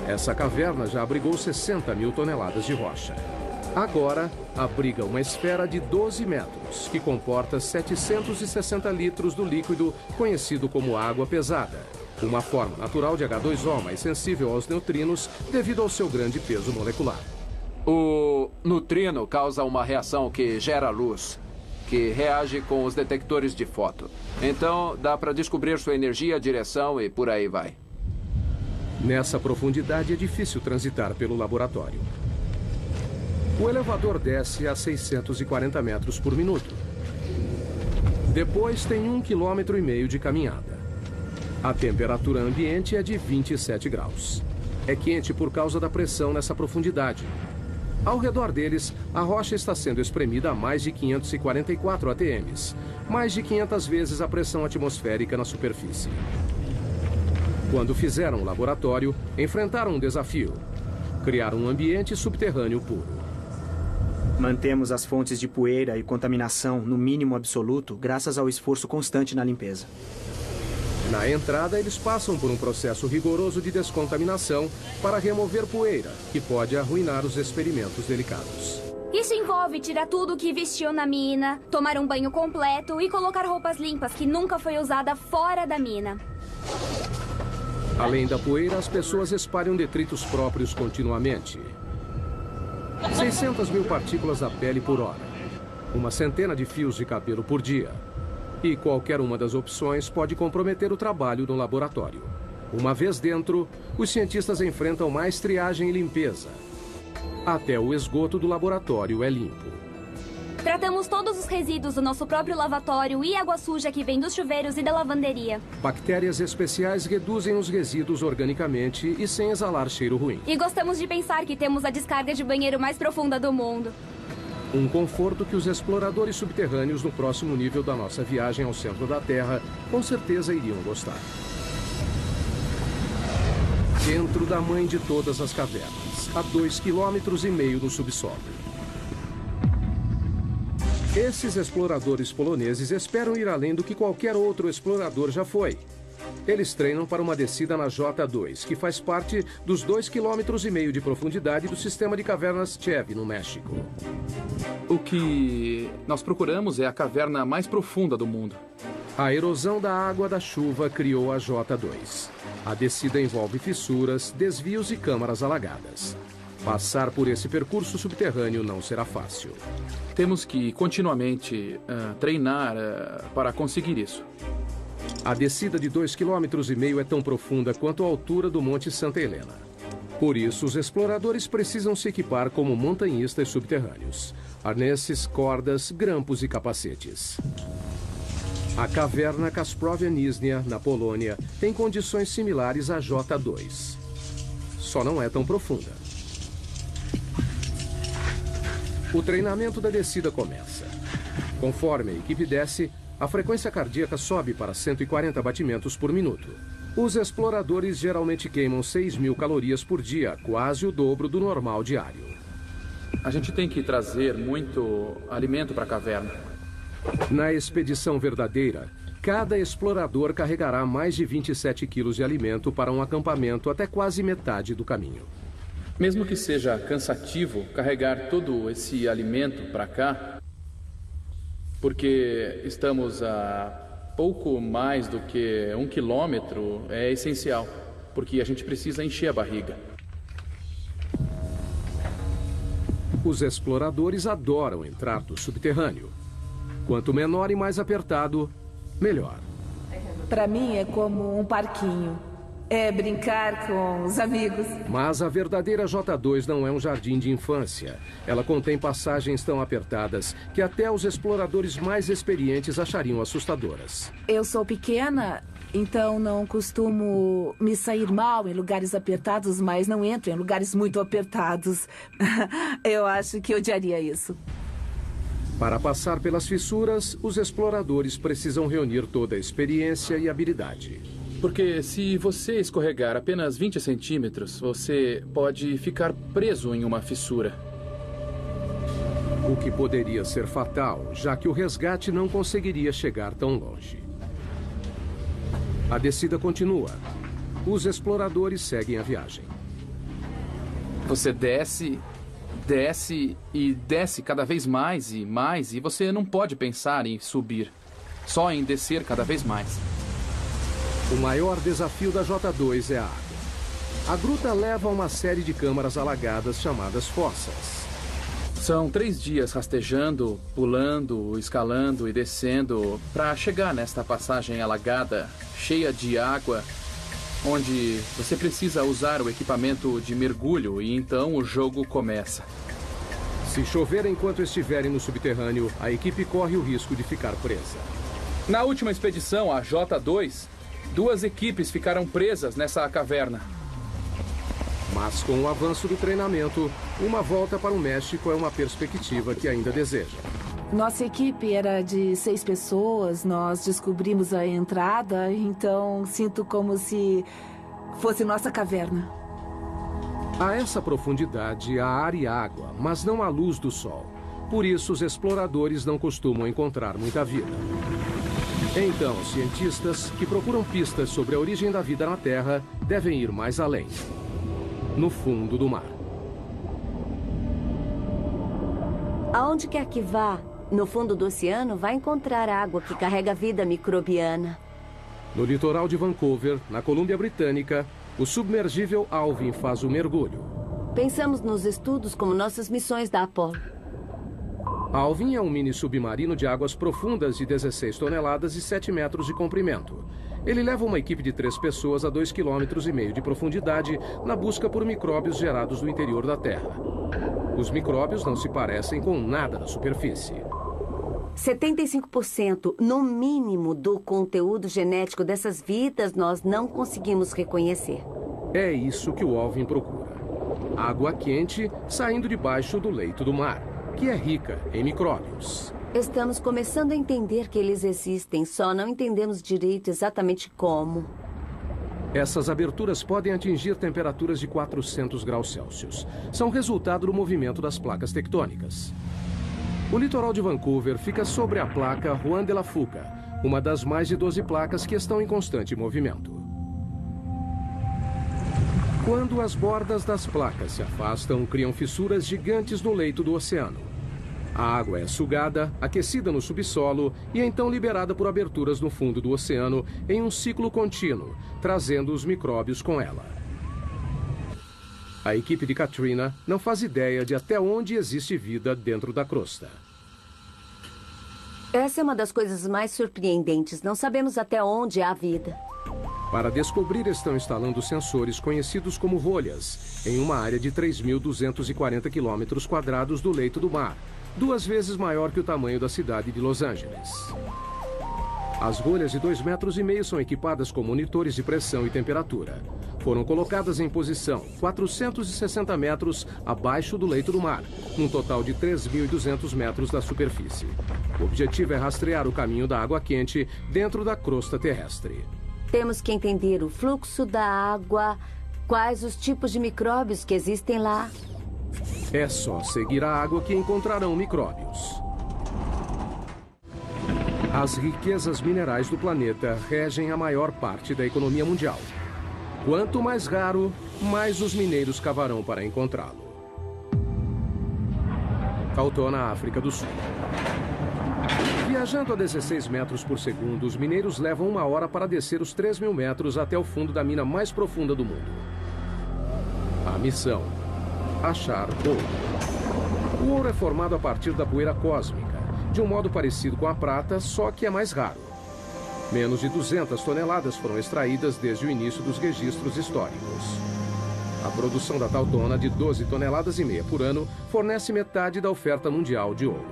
Essa caverna já abrigou 60 mil toneladas de rocha. Agora, abriga uma esfera de 12 metros, que comporta 760 litros do líquido conhecido como água pesada, uma forma natural de H2O mais sensível aos neutrinos devido ao seu grande peso molecular. O neutrino causa uma reação que gera luz, que reage com os detectores de foto. Então, dá para descobrir sua energia, direção e por aí vai. Nessa profundidade é difícil transitar pelo laboratório. O elevador desce a 640 metros por minuto. Depois tem 1,5 km de caminhada. A temperatura ambiente é de 27 graus. É quente por causa da pressão nessa profundidade. Ao redor deles, a rocha está sendo espremida a mais de 544 atms, mais de 500 vezes a pressão atmosférica na superfície. Quando fizeram o laboratório, enfrentaram um desafio: criar um ambiente subterrâneo puro. Mantemos as fontes de poeira e contaminação no mínimo absoluto graças ao esforço constante na limpeza. Na entrada, eles passam por um processo rigoroso de descontaminação para remover poeira, que pode arruinar os experimentos delicados. Isso envolve tirar tudo que vestiu na mina, tomar um banho completo e colocar roupas limpas que nunca foi usada fora da mina. Além da poeira, as pessoas espalham detritos próprios continuamente. 600 mil partículas da pele por hora. Uma centena de fios de cabelo por dia. E qualquer uma das opções pode comprometer o trabalho no laboratório. Uma vez dentro, os cientistas enfrentam mais triagem e limpeza. Até o esgoto do laboratório é limpo. Tratamos todos os resíduos do nosso próprio lavatório e água suja que vem dos chuveiros e da lavanderia. Bactérias especiais reduzem os resíduos organicamente e sem exalar cheiro ruim. E gostamos de pensar que temos a descarga de banheiro mais profunda do mundo. Um conforto que os exploradores subterrâneos no próximo nível da nossa viagem ao centro da Terra com certeza iriam gostar. Dentro da mãe de todas as cavernas, a 2,5 km no subsolo. Esses exploradores poloneses esperam ir além do que qualquer outro explorador já foi. Eles treinam para uma descida na J2, que faz parte dos 2,5 km de profundidade do sistema de cavernas Chev, no México. O que nós procuramos é a caverna mais profunda do mundo. A erosão da água da chuva criou a J2. A descida envolve fissuras, desvios e câmaras alagadas. Passar por esse percurso subterrâneo não será fácil. Temos que continuamente treinar para conseguir isso. A descida de 2,5 km é tão profunda quanto a altura do Monte Santa Helena. Por isso, os exploradores precisam se equipar como montanhistas subterrâneos. Arnesses, cordas, grampos e capacetes. A caverna Kasprovia Nizhnia, na Polônia, tem condições similares à J2. Só não é tão profunda. O treinamento da descida começa. Conforme a equipe desce, a frequência cardíaca sobe para 140 batimentos por minuto. Os exploradores geralmente queimam 6.000 calorias por dia, quase o dobro do normal diário. A gente tem que trazer muito alimento para a caverna. Na expedição verdadeira, cada explorador carregará mais de 27 quilos de alimento para um acampamento até quase metade do caminho. Mesmo que seja cansativo carregar todo esse alimento para cá, porque estamos a pouco mais do que 1 quilômetro, é essencial, porque a gente precisa encher a barriga. Os exploradores adoram entrar no subterrâneo. Quanto menor e mais apertado, melhor. Para mim é como um parquinho. É brincar com os amigos. Mas a verdadeira J2 não é um jardim de infância. Ela contém passagens tão apertadas que até os exploradores mais experientes achariam assustadoras. Eu sou pequena, então não costumo me sair mal em lugares apertados, mas não entro em lugares muito apertados. Eu acho que odiaria isso. Para passar pelas fissuras, os exploradores precisam reunir toda a experiência e habilidade. Porque se você escorregar apenas 20 centímetros, você pode ficar preso em uma fissura. O que poderia ser fatal, já que o resgate não conseguiria chegar tão longe. A descida continua. Os exploradores seguem a viagem. Você desce e desce cada vez mais e mais, e você não pode pensar em subir, só em descer cada vez mais. O maior desafio da J2 é a água. A gruta leva a uma série de câmaras alagadas chamadas fossas. São 3 dias rastejando, pulando, escalando e descendo para chegar nesta passagem alagada, cheia de água, onde você precisa usar o equipamento de mergulho e então o jogo começa. Se chover enquanto estiverem no subterrâneo, a equipe corre o risco de ficar presa. Na última expedição, a J2, 2 equipes ficaram presas nessa caverna. Mas com o avanço do treinamento, uma volta para o México é uma perspectiva que ainda deseja. Nossa equipe era de 6 pessoas, nós descobrimos a entrada, então sinto como se fosse nossa caverna. A essa profundidade há ar e água, mas não há luz do sol. Por isso, os exploradores não costumam encontrar muita vida. Então, cientistas que procuram pistas sobre a origem da vida na Terra devem ir mais além. No fundo do mar. Aonde quer que vá, no fundo do oceano, vai encontrar água que carrega vida microbiana. No litoral de Vancouver, na Colômbia Britânica, o submergível Alvin faz o mergulho. Pensamos nos estudos como nossas missões da Apollo. Alvin é um mini submarino de águas profundas de 16 toneladas e 7 metros de comprimento. Ele leva uma equipe de 3 pessoas a 2,5 km de profundidade na busca por micróbios gerados do interior da Terra. Os micróbios não se parecem com nada na superfície. 75%, no mínimo, do conteúdo genético dessas vidas nós não conseguimos reconhecer. É isso que o Alvin procura. Água quente saindo debaixo do leito do mar, que é rica em micróbios. Estamos começando a entender que eles existem, só não entendemos direito exatamente como. Essas aberturas podem atingir temperaturas de 400 graus Celsius. São resultado do movimento das placas tectônicas. O litoral de Vancouver fica sobre a placa Juan de la Fuca, uma das mais de 12 placas que estão em constante movimento. Quando as bordas das placas se afastam, criam fissuras gigantes no leito do oceano. A água é sugada, aquecida no subsolo e então liberada por aberturas no fundo do oceano em um ciclo contínuo, trazendo os micróbios com ela. A equipe de Katrina não faz ideia de até onde existe vida dentro da crosta. Essa é uma das coisas mais surpreendentes. Não sabemos até onde há vida. Para descobrir, estão instalando sensores conhecidos como rolhas em uma área de 3.240 quilômetros quadrados do leito do mar, 2 vezes maior que o tamanho da cidade de Los Angeles. As rolhas de 2,5 metros são equipadas com monitores de pressão e temperatura. Foram colocadas em posição 460 metros abaixo do leito do mar, num total de 3.200 metros da superfície. O objetivo é rastrear o caminho da água quente dentro da crosta terrestre. Temos que entender o fluxo da água, quais os tipos de micróbios que existem lá. É só seguir a água que encontrarão micróbios. As riquezas minerais do planeta regem a maior parte da economia mundial. Quanto mais raro, mais os mineiros cavarão para encontrá-lo. Tautona, África do Sul. Viajando a 16 metros por segundo, os mineiros levam 1 hora para descer os 3.000 metros até o fundo da mina mais profunda do mundo. A missão: achar ouro. O ouro é formado a partir da poeira cósmica, de um modo parecido com a prata, só que é mais raro. Menos de 200 toneladas foram extraídas desde o início dos registros históricos. A produção da Tautona, de 12,5 toneladas por ano, fornece metade da oferta mundial de ouro.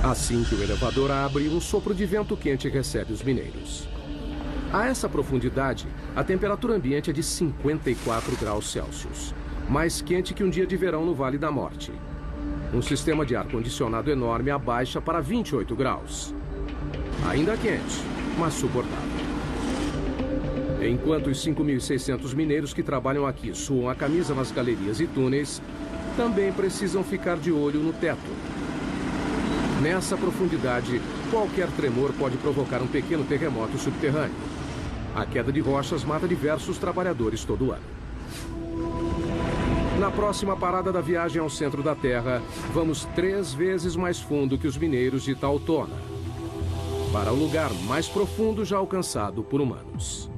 Assim que o elevador abre, um sopro de vento quente recebe os mineiros. A essa profundidade, a temperatura ambiente é de 54 graus Celsius, mais quente que um dia de verão no Vale da Morte. Um sistema de ar-condicionado enorme abaixa para 28 graus. Ainda quente, mas suportável. Enquanto os 5.600 mineiros que trabalham aqui suam a camisa nas galerias e túneis, também precisam ficar de olho no teto. Nessa profundidade, qualquer tremor pode provocar um pequeno terremoto subterrâneo. A queda de rochas mata diversos trabalhadores todo ano. Na próxima parada da viagem ao centro da Terra, vamos 3 vezes mais fundo que os mineiros de Tautona, para o lugar mais profundo já alcançado por humanos.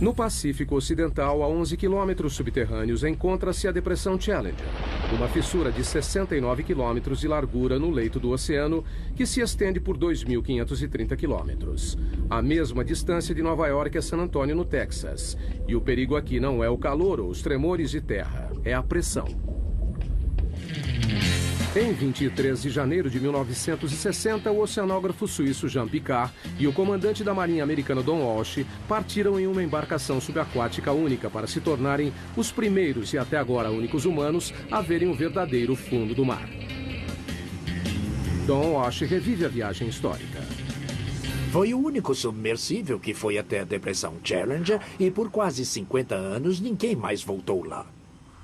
No Pacífico Ocidental, a 11 quilômetros subterrâneos, encontra-se a Depressão Challenger, uma fissura de 69 quilômetros de largura no leito do oceano que se estende por 2.530 quilômetros, a mesma distância de Nova York a San Antônio, no Texas. E o perigo aqui não é o calor ou os tremores de terra, é a pressão. Em 23 de janeiro de 1960, o oceanógrafo suíço Jean Piccard e o comandante da Marinha americana Don Walsh partiram em uma embarcação subaquática única para se tornarem os primeiros e até agora únicos humanos a verem o verdadeiro fundo do mar. Don Walsh revive a viagem histórica. Foi o único submersível que foi até a Depressão Challenger e por quase 50 anos ninguém mais voltou lá.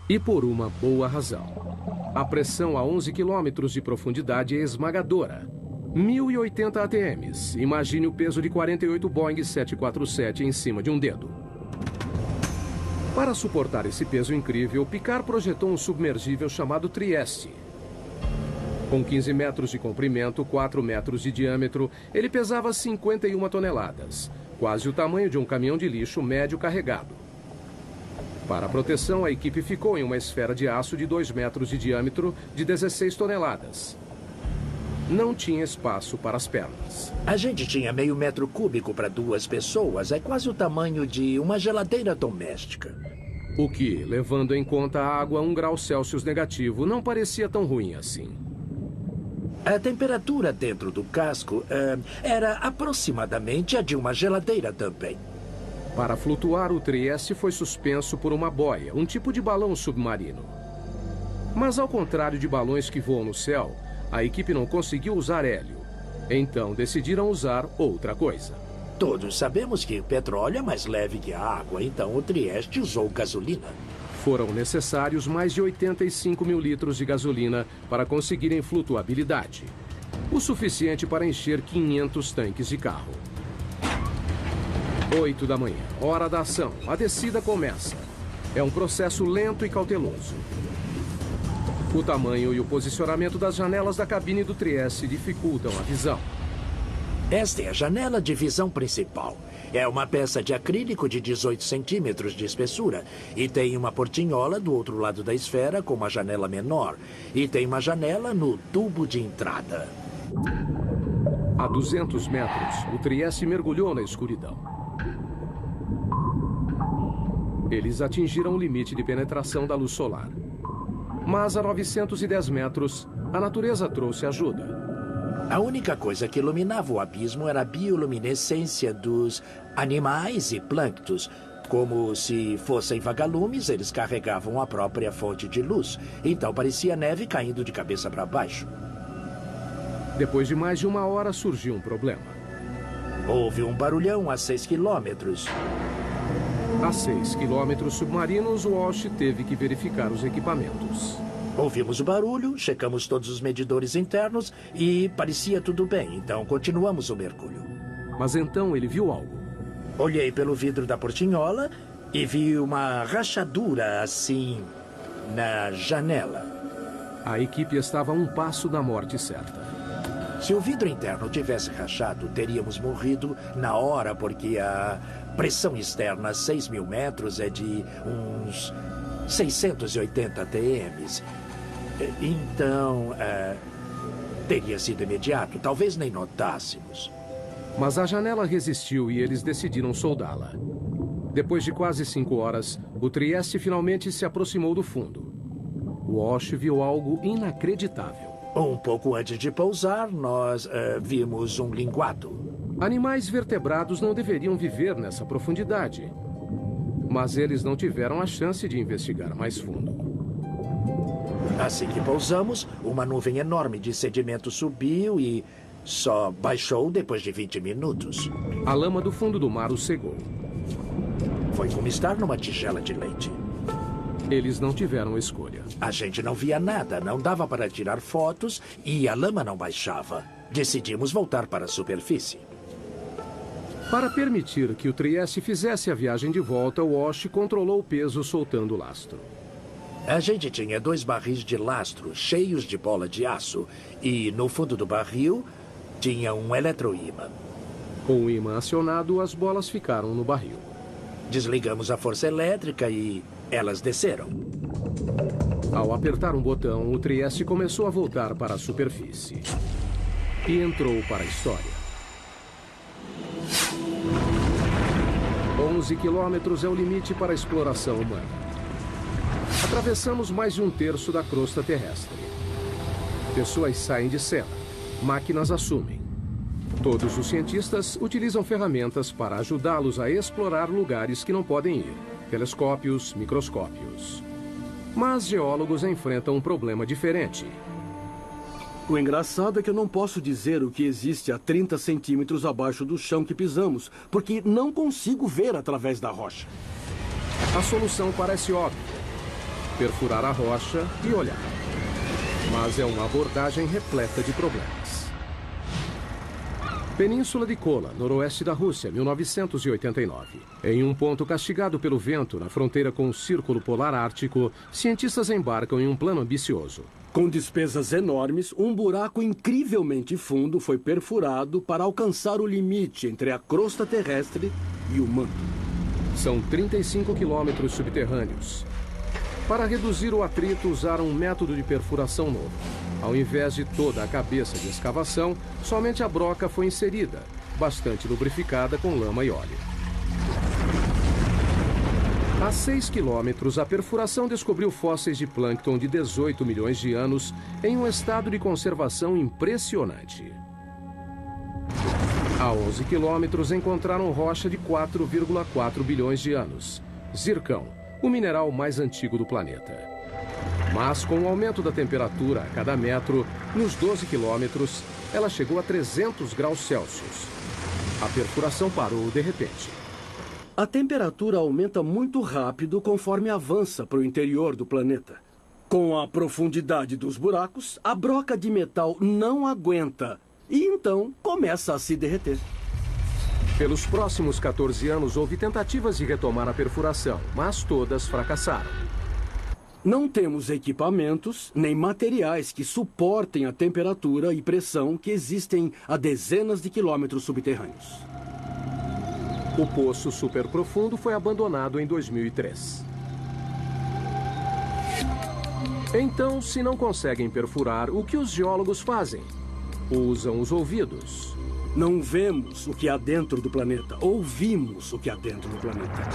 E por uma boa razão. A pressão a 11 quilômetros de profundidade é esmagadora. 1.080 ATMs. Imagine o peso de 48 Boeing 747 em cima de um dedo. Para suportar esse peso incrível, Piccard projetou um submergível chamado Trieste. Com 15 metros de comprimento, 4 metros de diâmetro, ele pesava 51 toneladas, quase o tamanho de um caminhão de lixo médio carregado. Para a proteção, a equipe ficou em uma esfera de aço de 2 metros de diâmetro, de 16 toneladas. Não tinha espaço para as pernas. A gente tinha meio metro cúbico para 2 pessoas. É quase o tamanho de uma geladeira doméstica. O que, levando em conta a água a 1 grau Celsius negativo, não parecia tão ruim assim. A temperatura dentro do casco era aproximadamente a de uma geladeira também. Para flutuar, o Trieste foi suspenso por uma boia, um tipo de balão submarino. Mas ao contrário de balões que voam no céu, a equipe não conseguiu usar hélio. Então decidiram usar outra coisa. Todos sabemos que o petróleo é mais leve que a água, então o Trieste usou gasolina. Foram necessários mais de 85 mil litros de gasolina para conseguirem flutuabilidade. O suficiente para encher 500 tanques de carro. 8 da manhã, hora da ação. A descida começa. É um processo lento e cauteloso. O tamanho e o posicionamento das janelas da cabine do Trieste dificultam a visão. Esta é a janela de visão principal. É uma peça de acrílico de 18 centímetros de espessura e tem uma portinhola do outro lado da esfera com uma janela menor. E tem uma janela no tubo de entrada. A 200 metros, o Trieste mergulhou na escuridão. Eles atingiram o limite de penetração da luz solar. Mas a 910 metros, a natureza trouxe ajuda. A única coisa que iluminava o abismo era a bioluminescência dos animais e plânctons. Como se fossem vagalumes, eles carregavam a própria fonte de luz. Então parecia neve caindo de cabeça para baixo. Depois de mais de 1 hora, surgiu um problema. Houve um barulhão a 6 quilômetros. A 6 quilômetros submarinos, Walsh teve que verificar os equipamentos. Ouvimos o barulho, checamos todos os medidores internos e parecia tudo bem, então continuamos o mergulho. Mas então ele viu algo. Olhei pelo vidro da portinhola e vi uma rachadura assim na janela. A equipe estava a 1 passo da morte certa. Se o vidro interno tivesse rachado, teríamos morrido na hora, porque a pressão externa a 6.000 metros é de uns 680 TMs. Então, teria sido imediato. Talvez nem notássemos. Mas a janela resistiu e eles decidiram soldá-la. Depois de quase 5 horas, o Trieste finalmente se aproximou do fundo. Walsh viu algo inacreditável. Um pouco antes de pousar, nós vimos um linguado. Animais vertebrados não deveriam viver nessa profundidade. Mas eles não tiveram a chance de investigar mais fundo. Assim que pousamos, uma nuvem enorme de sedimento subiu e só baixou depois de 20 minutos. A lama do fundo do mar os cegou. Foi como estar numa tigela de leite. Eles não tiveram escolha. A gente não via nada, não dava para tirar fotos e a lama não baixava. Decidimos voltar para a superfície. Para permitir que o Trieste fizesse a viagem de volta, Walsh controlou o peso soltando o lastro. A gente tinha 2 barris de lastro cheios de bola de aço e no fundo do barril tinha um eletroímã. Com o ímã acionado, as bolas ficaram no barril. Desligamos a força elétrica e elas desceram. Ao apertar um botão, o Trieste começou a voltar para a superfície. E entrou para a história. 11 quilômetros é o limite para a exploração humana. Atravessamos mais de 1/3 da crosta terrestre. Pessoas saem de cena. Máquinas assumem. Todos os cientistas utilizam ferramentas para ajudá-los a explorar lugares que não podem ir. Telescópios, microscópios. Mas geólogos enfrentam um problema diferente. O engraçado é que eu não posso dizer o que existe a 30 centímetros abaixo do chão que pisamos, porque não consigo ver através da rocha. A solução parece óbvia. Perfurar a rocha e olhar. Mas é uma abordagem repleta de problemas. Península de Kola, noroeste da Rússia, 1989. Em um ponto castigado pelo vento, na fronteira com o Círculo Polar Ártico, cientistas embarcam em um plano ambicioso. Com despesas enormes, um buraco incrivelmente fundo foi perfurado para alcançar o limite entre a crosta terrestre e o manto. São 35 quilômetros subterrâneos. Para reduzir o atrito, usaram um método de perfuração novo. Ao invés de toda a cabeça de escavação, somente a broca foi inserida, bastante lubrificada com lama e óleo. A 6 quilômetros, a perfuração descobriu fósseis de plâncton de 18 milhões de anos em um estado de conservação impressionante. A 11 quilômetros, encontraram rocha de 4,4 bilhões de anos. Zircão, o mineral mais antigo do planeta. Mas, com o aumento da temperatura a cada metro, nos 12 quilômetros, ela chegou a 300 graus Celsius. A perfuração parou de repente. A temperatura aumenta muito rápido conforme avança para o interior do planeta. Com a profundidade dos buracos, a broca de metal não aguenta e então começa a se derreter. Pelos próximos 14 anos, houve tentativas de retomar a perfuração, mas todas fracassaram. Não temos equipamentos nem materiais que suportem a temperatura e pressão que existem a dezenas de quilômetros subterrâneos. O poço superprofundo foi abandonado em 2003. Então, se não conseguem perfurar, o que os geólogos fazem? Usam os ouvidos. Não vemos o que há dentro do planeta, ouvimos o que há dentro do planeta.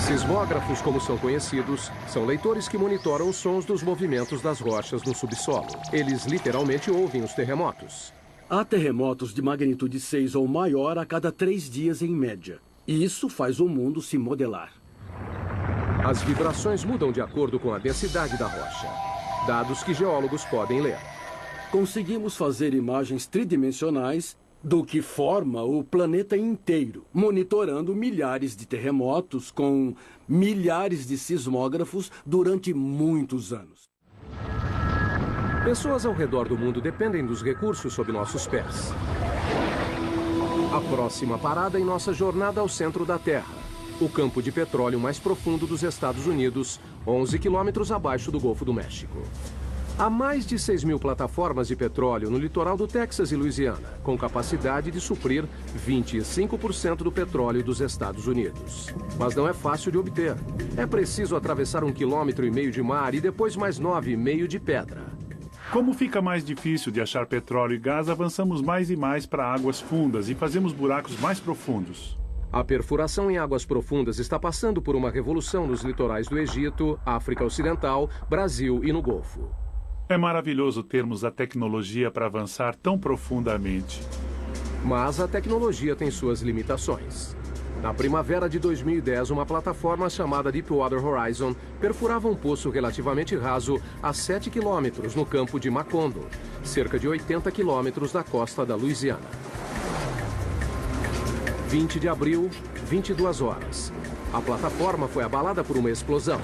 Sismógrafos, como são conhecidos, são leitores que monitoram os sons dos movimentos das rochas no subsolo. Eles literalmente ouvem os terremotos. Há terremotos de magnitude 6 ou maior a cada 3 dias em média. E isso faz o mundo se modelar. As vibrações mudam de acordo com a densidade da rocha. Dados que geólogos podem ler. Conseguimos fazer imagens tridimensionais do que forma o planeta inteiro, monitorando milhares de terremotos com milhares de sismógrafos durante muitos anos. Pessoas ao redor do mundo dependem dos recursos sob nossos pés. A próxima parada em nossa jornada ao centro da Terra, o campo de petróleo mais profundo dos Estados Unidos, 11 quilômetros abaixo do Golfo do México. Há mais de 6.000 plataformas de petróleo no litoral do Texas e Louisiana, com capacidade de suprir 25% do petróleo dos Estados Unidos. Mas não é fácil de obter. É preciso atravessar 1,5 km de mar e depois mais 9,5 de pedra. Como fica mais difícil de achar petróleo e gás, avançamos mais e mais para águas fundas e fazemos buracos mais profundos. A perfuração em águas profundas está passando por uma revolução nos litorais do Egito, África Ocidental, Brasil e no Golfo. É maravilhoso termos a tecnologia para avançar tão profundamente. Mas a tecnologia tem suas limitações. Na primavera de 2010, uma plataforma chamada Deepwater Horizon perfurava um poço relativamente raso a 7 quilômetros no campo de Macondo, cerca de 80 quilômetros da costa da Louisiana. 20 de abril, 22 horas. A plataforma foi abalada por uma explosão.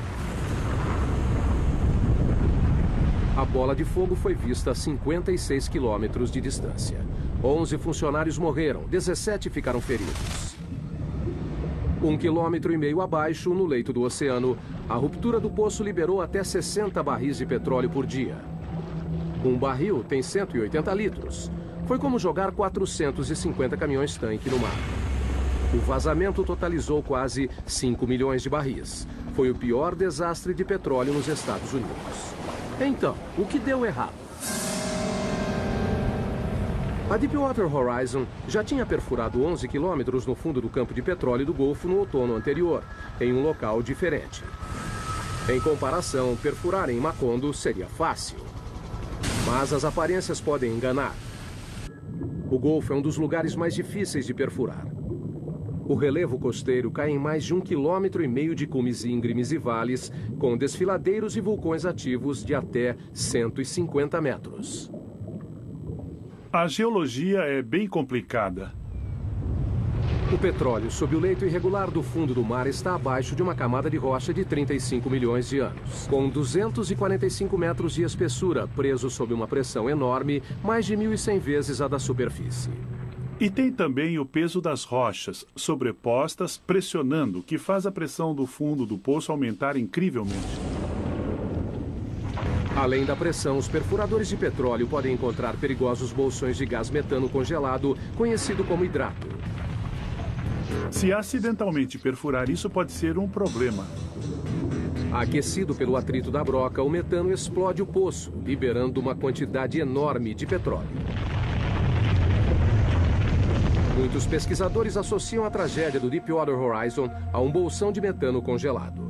A bola de fogo foi vista a 56 quilômetros de distância. 11 funcionários morreram, 17 ficaram feridos. 1,5 km abaixo, no leito do oceano, a ruptura do poço liberou até 60 barris de petróleo por dia. Um barril tem 180 litros. Foi como jogar 450 caminhões-tanque no mar. O vazamento totalizou quase 5 milhões de barris. Foi o pior desastre de petróleo nos Estados Unidos. Então, o que deu errado? A Deepwater Horizon já tinha perfurado 11 quilômetros no fundo do campo de petróleo do Golfo no outono anterior, em um local diferente. Em comparação, perfurar em Macondo seria fácil. Mas as aparências podem enganar. O Golfo é um dos lugares mais difíceis de perfurar. O relevo costeiro cai em mais de 1,5 km de cumes íngremes e vales, com desfiladeiros e vulcões ativos de até 150 metros. A geologia é bem complicada. O petróleo sob o leito irregular do fundo do mar está abaixo de uma camada de rocha de 35 milhões de anos, com 245 metros de espessura, preso sob uma pressão enorme, mais de 1.100 vezes a da superfície. E tem também o peso das rochas, sobrepostas, pressionando, que faz a pressão do fundo do poço aumentar incrivelmente. Além da pressão, os perfuradores de petróleo podem encontrar perigosos bolsões de gás metano congelado, conhecido como hidrato. Se acidentalmente perfurar, isso pode ser um problema. Aquecido pelo atrito da broca, o metano explode o poço, liberando uma quantidade enorme de petróleo. Muitos pesquisadores associam a tragédia do Deepwater Horizon a um bolsão de metano congelado.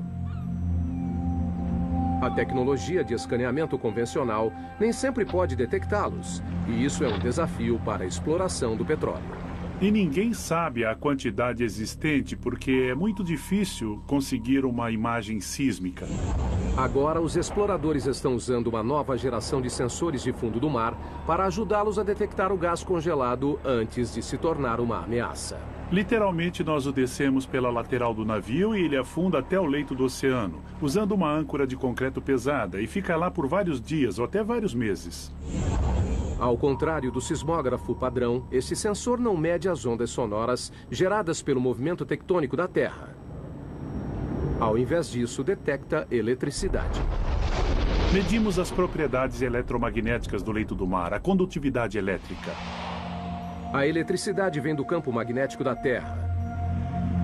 A tecnologia de escaneamento convencional nem sempre pode detectá-los, e isso é um desafio para a exploração do petróleo. E ninguém sabe a quantidade existente porque é muito difícil conseguir uma imagem sísmica. Agora, os exploradores estão usando uma nova geração de sensores de fundo do mar para ajudá-los a detectar o gás congelado antes de se tornar uma ameaça. Literalmente, nós o descemos pela lateral do navio e ele afunda até o leito do oceano, usando uma âncora de concreto pesada, e fica lá por vários dias ou até vários meses. Ao contrário do sismógrafo padrão, este sensor não mede as ondas sonoras geradas pelo movimento tectônico da Terra. Ao invés disso, detecta eletricidade. Medimos as propriedades eletromagnéticas do leito do mar, a condutividade elétrica. A eletricidade vem do campo magnético da Terra.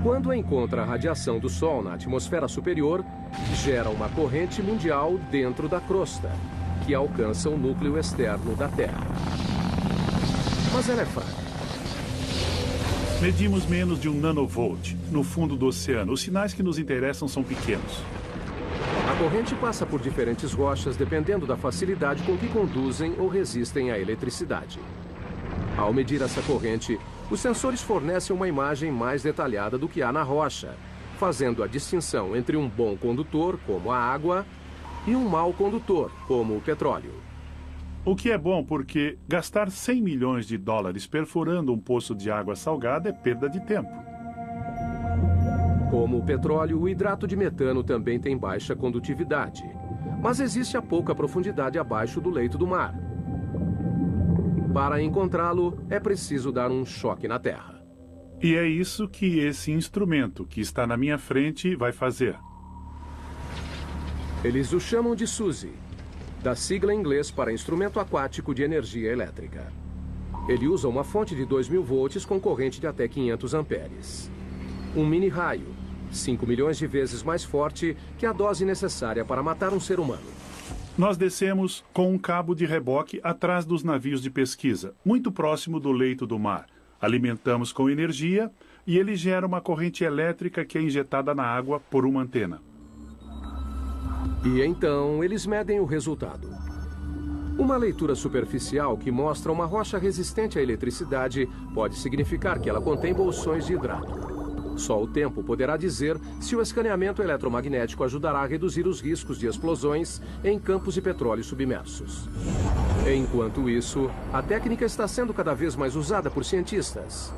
Quando encontra a radiação do Sol na atmosfera superior, gera uma corrente mundial dentro da crosta, que alcança o núcleo externo da Terra. Mas ela é fraca. Medimos menos de 1 nanovolt no fundo do oceano. Os sinais que nos interessam são pequenos. A corrente passa por diferentes rochas dependendo da facilidade com que conduzem ou resistem à eletricidade. Ao medir essa corrente, os sensores fornecem uma imagem mais detalhada do que há na rocha, fazendo a distinção entre um bom condutor, como a água, e um mau condutor, como o petróleo. O que é bom porque gastar 100 milhões de dólares perfurando um poço de água salgada é perda de tempo. Como o petróleo, o hidrato de metano também tem baixa condutividade, mas existe a pouca profundidade abaixo do leito do mar. Para encontrá-lo, é preciso dar um choque na Terra. E é isso que esse instrumento que está na minha frente vai fazer. Eles o chamam de SUSI, da sigla em inglês para Instrumento Aquático de Energia Elétrica. Ele usa uma fonte de 2.000 volts com corrente de até 500 amperes. Um mini-raio, 5 milhões de vezes mais forte que a dose necessária para matar um ser humano. Nós descemos com um cabo de reboque atrás dos navios de pesquisa, muito próximo do leito do mar. Alimentamos com energia e ele gera uma corrente elétrica que é injetada na água por uma antena. E então eles medem o resultado. Uma leitura superficial que mostra uma rocha resistente à eletricidade pode significar que ela contém bolsões de hidrato. Só o tempo poderá dizer se o escaneamento eletromagnético ajudará a reduzir os riscos de explosões em campos de petróleo submersos. Enquanto isso, a técnica está sendo cada vez mais usada por cientistas.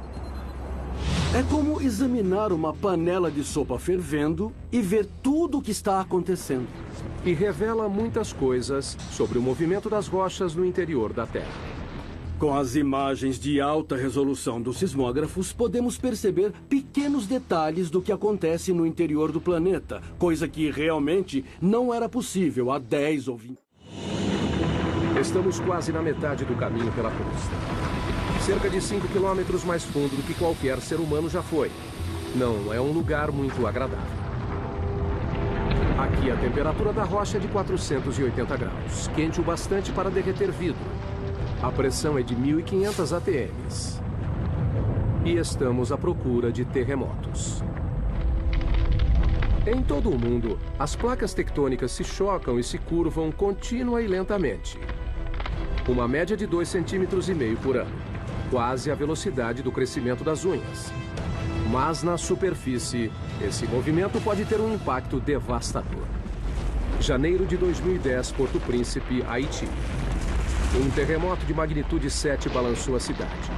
É como examinar uma panela de sopa fervendo e ver tudo o que está acontecendo. E revela muitas coisas sobre o movimento das rochas no interior da Terra. Com as imagens de alta resolução dos sismógrafos, podemos perceber pequenos detalhes do que acontece no interior do planeta, coisa que realmente não era possível há 10 ou 20. Estamos quase na metade do caminho pela costa. Cerca de 5 quilômetros mais fundo do que qualquer ser humano já foi. Não é um lugar muito agradável. Aqui a temperatura da rocha é de 480 graus, quente o bastante para derreter vidro. A pressão é de 1.500 ATMs. E estamos à procura de terremotos. Em todo o mundo, as placas tectônicas se chocam e se curvam contínua e lentamente. Uma média de 2,5 cm por ano. Quase a velocidade do crescimento das unhas. Mas na superfície, esse movimento pode ter um impacto devastador. Janeiro de 2010, Porto Príncipe, Haiti. Um terremoto de magnitude 7 balançou a cidade.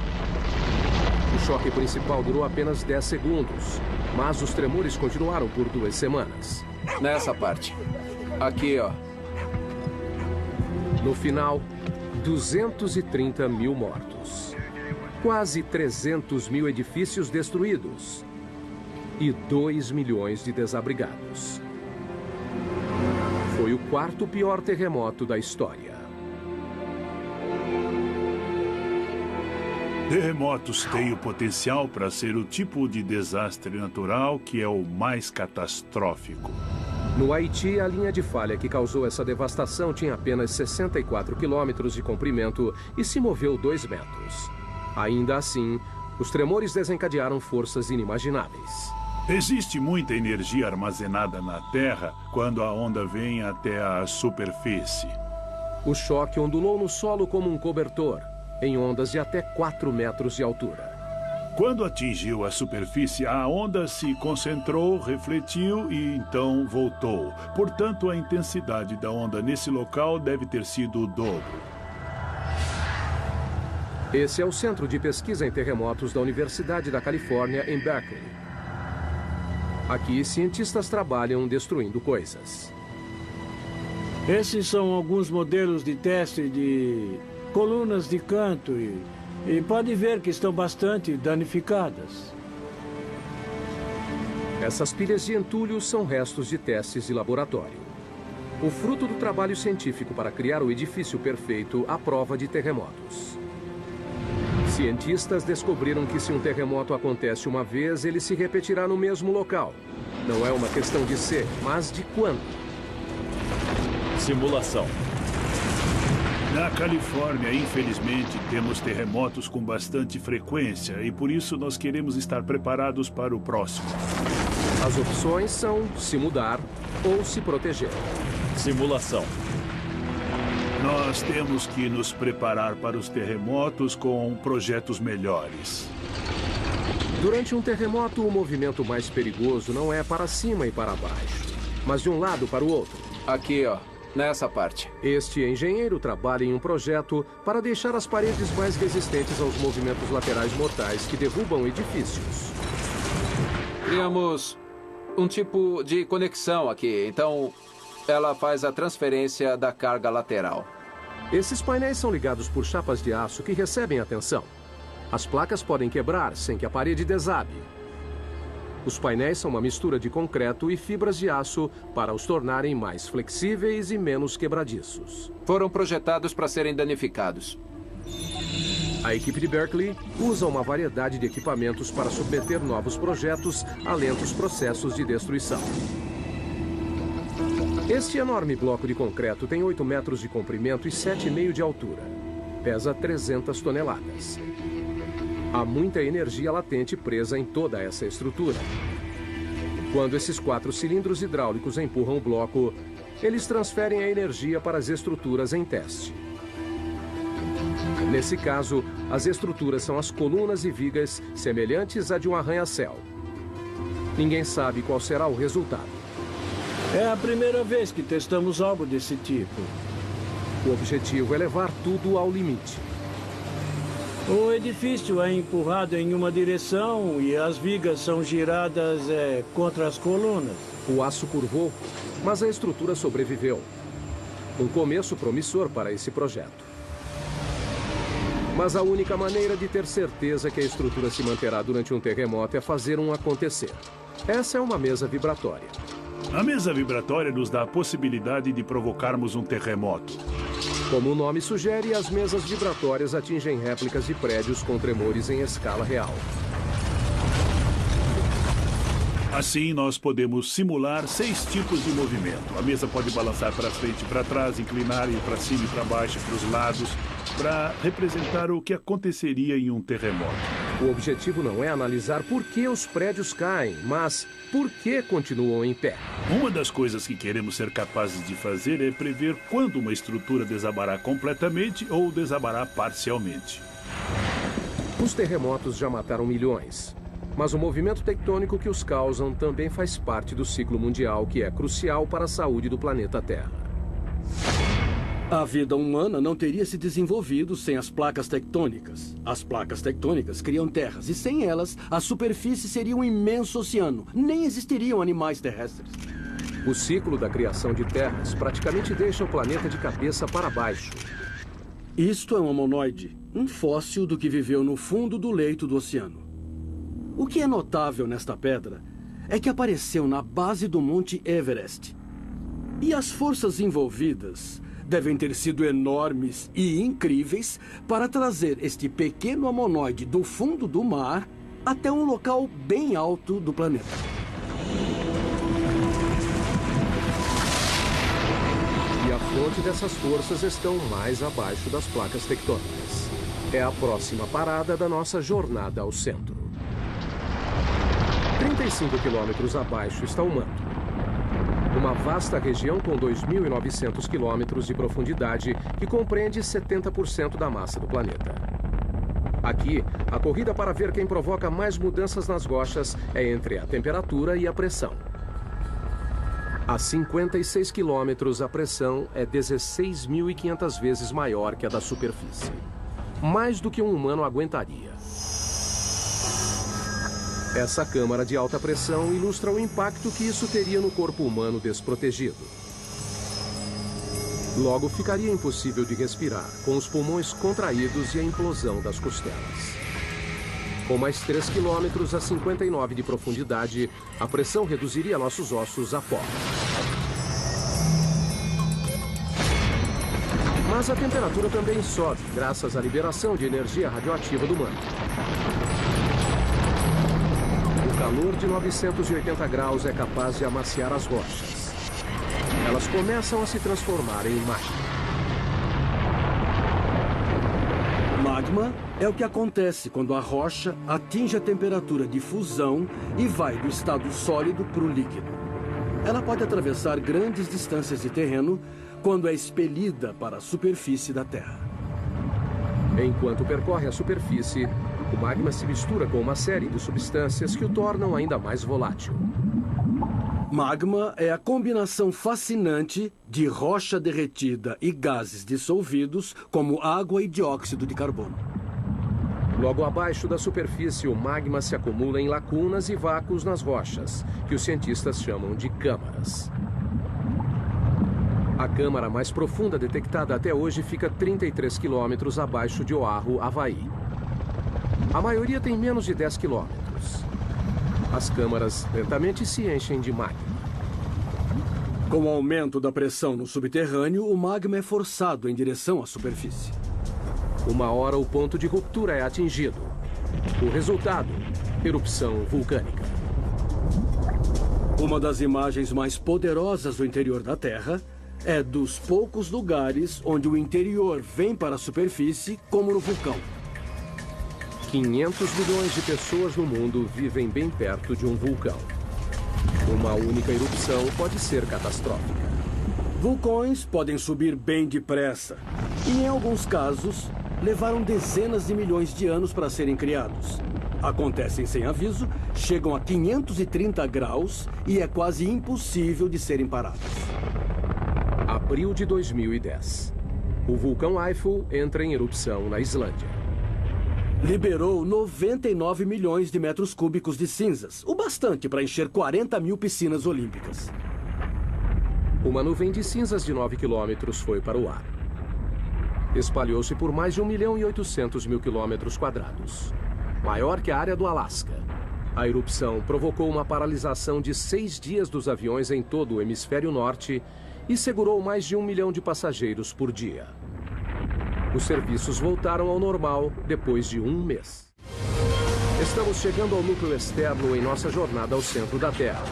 O choque principal durou apenas 10 segundos, mas os tremores continuaram por 2 semanas. Nessa parte. Aqui, ó. No final, 230 mil mortos. Quase 300 mil edifícios destruídos. E 2 milhões de desabrigados. Foi o 4º pior terremoto da história. Terremotos têm o potencial para ser o tipo de desastre natural que é o mais catastrófico. No Haiti, a linha de falha que causou essa devastação tinha apenas 64 quilômetros de comprimento e se moveu 2 metros. Ainda assim, os tremores desencadearam forças inimagináveis. Existe muita energia armazenada na Terra quando a onda vem até a superfície. O choque ondulou no solo como um cobertor, em ondas de até 4 metros de altura. Quando atingiu a superfície, a onda se concentrou, refletiu e então voltou. Portanto, a intensidade da onda nesse local deve ter sido o dobro. Esse é o Centro de Pesquisa em Terremotos da Universidade da Califórnia, em Berkeley. Aqui, cientistas trabalham destruindo coisas. Esses são alguns modelos de teste de colunas de canto e pode ver que estão bastante danificadas. Essas pilhas de entulho são restos de testes de laboratório. O fruto do trabalho científico para criar o edifício perfeito à prova de terremotos. Cientistas descobriram que se um terremoto acontece uma vez, ele se repetirá no mesmo local. Não é uma questão de ser, mas de quando. Simulação. Na Califórnia, infelizmente, temos terremotos com bastante frequência e por isso nós queremos estar preparados para o próximo. As opções são se mudar ou se proteger. Simulação. Nós temos que nos preparar para os terremotos com projetos melhores. Durante um terremoto, o movimento mais perigoso não é para cima e para baixo, mas de um lado para o outro. Aqui, ó. Nessa parte. Este engenheiro trabalha em um projeto para deixar as paredes mais resistentes aos movimentos laterais mortais que derrubam edifícios. Criamos um tipo de conexão aqui, então ela faz a transferência da carga lateral. Esses painéis são ligados por chapas de aço que recebem a tensão. As placas podem quebrar sem que a parede desabe. Os painéis são uma mistura de concreto e fibras de aço para os tornarem mais flexíveis e menos quebradiços. Foram projetados para serem danificados. A equipe de Berkeley usa uma variedade de equipamentos para submeter novos projetos a lentos processos de destruição. Este enorme bloco de concreto tem 8 metros de comprimento e 7,5 de altura. Pesa 300 toneladas. Há muita energia latente presa em toda essa estrutura. Quando esses 4 cilindros hidráulicos empurram o bloco, eles transferem a energia para as estruturas em teste. Nesse caso, as estruturas são as colunas e vigas semelhantes à de um arranha-céu. Ninguém sabe qual será o resultado. É a primeira vez que testamos algo desse tipo. O objetivo é levar tudo ao limite. O edifício é empurrado em uma direção e as vigas são giradas contra as colunas. O aço curvou, mas a estrutura sobreviveu. Um começo promissor para esse projeto. Mas a única maneira de ter certeza que a estrutura se manterá durante um terremoto é fazer um acontecer. Essa é uma mesa vibratória. A mesa vibratória nos dá a possibilidade de provocarmos um terremoto. Como o nome sugere, as mesas vibratórias atingem réplicas de prédios com tremores em escala real. Assim, nós podemos simular 6 tipos de movimento. A mesa pode balançar para frente e para trás, inclinar, ir para cima e para baixo, para os lados, para representar o que aconteceria em um terremoto. O objetivo não é analisar por que os prédios caem, mas por que continuam em pé. Uma das coisas que queremos ser capazes de fazer é prever quando uma estrutura desabará completamente ou desabará parcialmente. Os terremotos já mataram milhões. Mas o movimento tectônico que os causam também faz parte do ciclo mundial, que é crucial para a saúde do planeta Terra. A vida humana não teria se desenvolvido sem as placas tectônicas. As placas tectônicas criam terras, e sem elas, a superfície seria um imenso oceano. Nem existiriam animais terrestres. O ciclo da criação de terras praticamente deixa o planeta de cabeça para baixo. Isto é um amonoide, um fóssil do que viveu no fundo do leito do oceano. O que é notável nesta pedra é que apareceu na base do Monte Everest. E as forças envolvidas devem ter sido enormes e incríveis para trazer este pequeno amonoide do fundo do mar até um local bem alto do planeta. E a fonte dessas forças estão mais abaixo das placas tectônicas. É a próxima parada da nossa jornada ao centro. 35 quilômetros abaixo está o manto. Uma vasta região com 2.900 quilômetros de profundidade que compreende 70% da massa do planeta. Aqui, a corrida para ver quem provoca mais mudanças nas rochas é entre a temperatura e a pressão. A 56 quilômetros, a pressão é 16.500 vezes maior que a da superfície. Mais do que um humano aguentaria. Essa câmara de alta pressão ilustra o impacto que isso teria no corpo humano desprotegido. Logo, ficaria impossível de respirar, com os pulmões contraídos e a implosão das costelas. Com mais 3 quilômetros a 59 de profundidade, a pressão reduziria nossos ossos a pó. Mas a temperatura também sobe, graças à liberação de energia radioativa do manto. O calor de 980 graus é capaz de amaciar as rochas. Elas começam a se transformar em magma. Magma é o que acontece quando a rocha atinge a temperatura de fusão e vai do estado sólido para o líquido. Ela pode atravessar grandes distâncias de terreno quando é expelida para a superfície da Terra. Enquanto percorre a superfície, o magma se mistura com uma série de substâncias que o tornam ainda mais volátil. Magma é a combinação fascinante de rocha derretida e gases dissolvidos, como água e dióxido de carbono. Logo abaixo da superfície, o magma se acumula em lacunas e vácuos nas rochas, que os cientistas chamam de câmaras. A câmara mais profunda detectada até hoje fica 33 quilômetros abaixo de Oahu, Havaí. A maioria tem menos de 10 quilômetros. As câmaras lentamente se enchem de magma. Com o aumento da pressão no subterrâneo, o magma é forçado em direção à superfície. Uma hora o ponto de ruptura é atingido. O resultado, erupção vulcânica. Uma das imagens mais poderosas do interior da Terra é dos poucos lugares onde o interior vem para a superfície, como no vulcão. 500 milhões de pessoas no mundo vivem bem perto de um vulcão. Uma única erupção pode ser catastrófica. Vulcões podem subir bem depressa e, em alguns casos, levaram dezenas de milhões de anos para serem criados. Acontecem sem aviso, chegam a 530 graus e é quase impossível de serem parados. Abril de 2010. O vulcão Eiffel entra em erupção na Islândia. Liberou 99 milhões de metros cúbicos de cinzas, o bastante para encher 40 mil piscinas olímpicas. Uma nuvem de cinzas de 9 quilômetros foi para o ar. Espalhou-se por mais de 1.800.000 quilômetros quadrados, maior que a área do Alasca. A erupção provocou uma paralisação de 6 dias dos aviões em todo o hemisfério norte e segurou mais de 1 milhão de passageiros por dia. Os serviços voltaram ao normal depois de 1 mês. Estamos chegando ao núcleo externo em nossa jornada ao centro da Terra.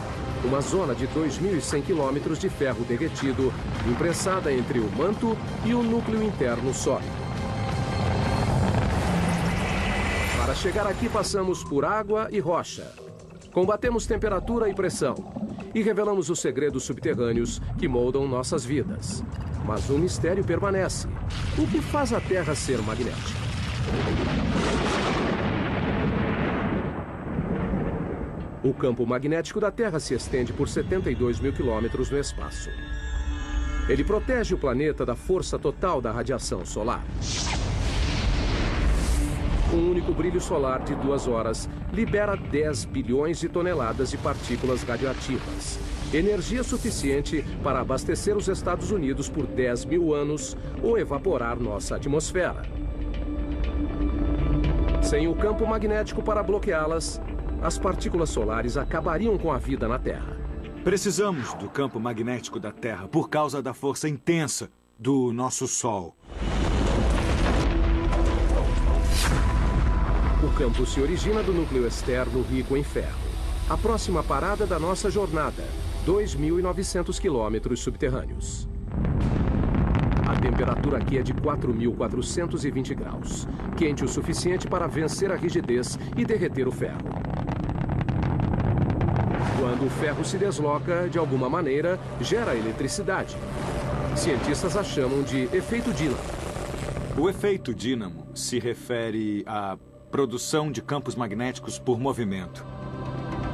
Uma zona de 2.100 quilômetros de ferro derretido, imprensada entre o manto e o núcleo interno sólido. Para chegar aqui, passamos por água e rocha. Combatemos temperatura e pressão. E revelamos os segredos subterrâneos que moldam nossas vidas. Mas um mistério permanece. O que faz a Terra ser magnética? O campo magnético da Terra se estende por 72 mil quilômetros no espaço. Ele protege o planeta da força total da radiação solar. Um único brilho solar de 2 horas libera 10 bilhões de toneladas de partículas radioativas. Energia suficiente para abastecer os Estados Unidos por 10 mil anos ou evaporar nossa atmosfera. Sem o campo magnético para bloqueá-las, as partículas solares acabariam com a vida na Terra. Precisamos do campo magnético da Terra por causa da força intensa do nosso Sol. O campo se origina do núcleo externo rico em ferro. A próxima parada da nossa jornada, 2.900 quilômetros subterrâneos. A temperatura aqui é de 4.420 graus, quente o suficiente para vencer a rigidez e derreter o ferro. Quando o ferro se desloca, de alguma maneira, gera eletricidade. Cientistas a chamam de efeito dínamo. O efeito dínamo se refere à produção de campos magnéticos por movimento.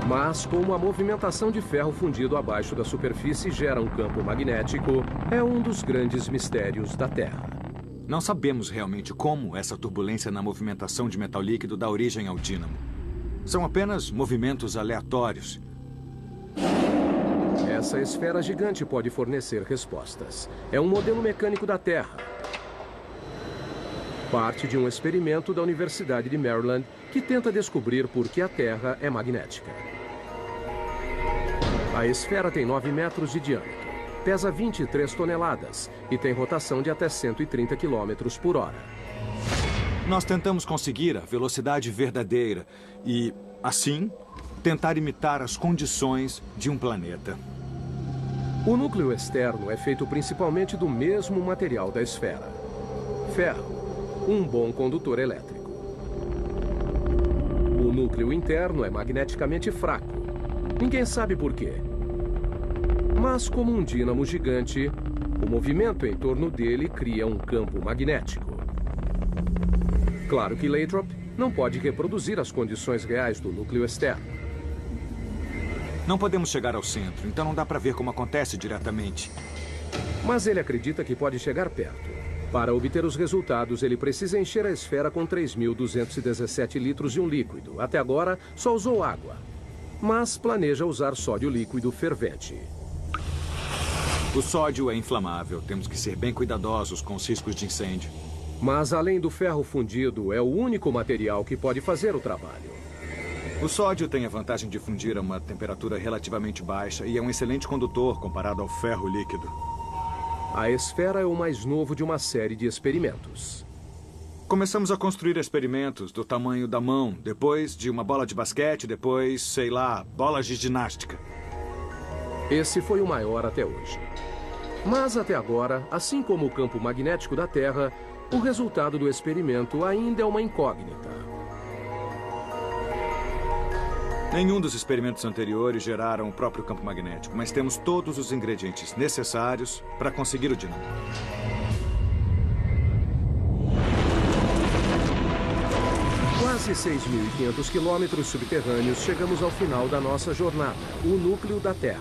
Mas como a movimentação de ferro fundido abaixo da superfície gera um campo magnético, é um dos grandes mistérios da Terra. Não sabemos realmente como essa turbulência na movimentação de metal líquido dá origem ao dínamo. São apenas movimentos aleatórios. Essa esfera gigante pode fornecer respostas. É um modelo mecânico da Terra. Parte de um experimento da Universidade de Maryland que tenta descobrir por que a Terra é magnética. A esfera tem 9 metros de diâmetro, pesa 23 toneladas e tem rotação de até 130 km por hora. Nós tentamos conseguir a velocidade verdadeira e, assim, tentar imitar as condições de um planeta. O núcleo externo é feito principalmente do mesmo material da esfera: ferro, um bom condutor elétrico. O núcleo interno é magneticamente fraco. Ninguém sabe por quê. Mas como um dínamo gigante, o movimento em torno dele cria um campo magnético. Claro que Lathrop não pode reproduzir as condições reais do núcleo externo. Não podemos chegar ao centro, então não dá para ver como acontece diretamente. Mas ele acredita que pode chegar perto. Para obter os resultados, ele precisa encher a esfera com 3.217 litros de um líquido. Até agora, só usou água. Mas planeja usar sódio líquido fervente. O sódio é inflamável. Temos que ser bem cuidadosos com os riscos de incêndio. Mas, além do ferro fundido, é o único material que pode fazer o trabalho. O sódio tem a vantagem de fundir a uma temperatura relativamente baixa e é um excelente condutor comparado ao ferro líquido. A esfera é o mais novo de uma série de experimentos. Começamos a construir experimentos do tamanho da mão, depois de uma bola de basquete, depois, sei lá, bolas de ginástica. Esse foi o maior até hoje. Mas até agora, assim como o campo magnético da Terra, o resultado do experimento ainda é uma incógnita. Nenhum dos experimentos anteriores geraram o próprio campo magnético, mas temos todos os ingredientes necessários para conseguir o dínamo. Quase 6.500 quilômetros subterrâneos, chegamos ao final da nossa jornada, o núcleo da Terra.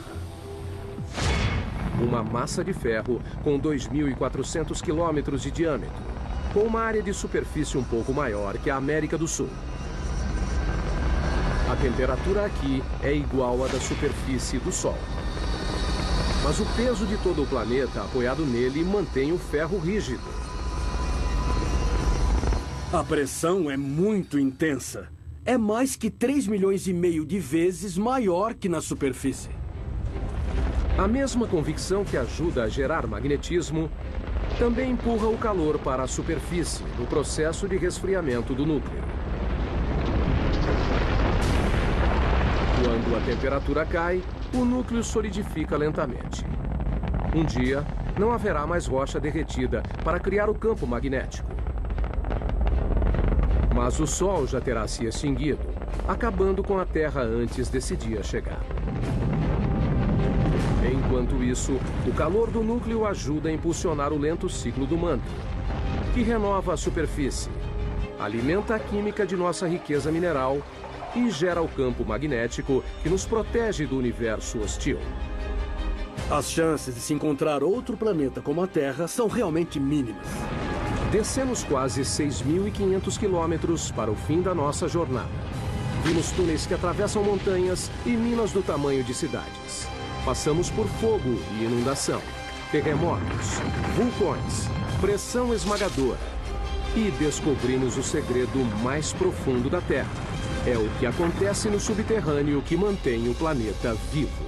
Uma massa de ferro com 2.400 quilômetros de diâmetro, com uma área de superfície um pouco maior que a América do Sul. A temperatura aqui é igual à da superfície do Sol. Mas o peso de todo o planeta apoiado nele mantém o ferro rígido. A pressão é muito intensa. É mais que 3,5 milhões de vezes maior que na superfície. A mesma convicção que ajuda a gerar magnetismo também empurra o calor para a superfície no processo de resfriamento do núcleo. Quando a temperatura cai, o núcleo solidifica lentamente. Um dia, não haverá mais rocha derretida para criar o campo magnético. Mas o Sol já terá se extinguido, acabando com a Terra antes desse dia chegar. Enquanto isso, o calor do núcleo ajuda a impulsionar o lento ciclo do manto, que renova a superfície, alimenta a química de nossa riqueza mineral e gera o campo magnético que nos protege do universo hostil. As chances de se encontrar outro planeta como a Terra são realmente mínimas. Descemos quase 6.500 quilômetros para o fim da nossa jornada. Vimos túneis que atravessam montanhas e minas do tamanho de cidades. Passamos por fogo e inundação, terremotos, vulcões, pressão esmagadora. E descobrimos o segredo mais profundo da Terra. É o que acontece no subterrâneo que mantém o planeta vivo.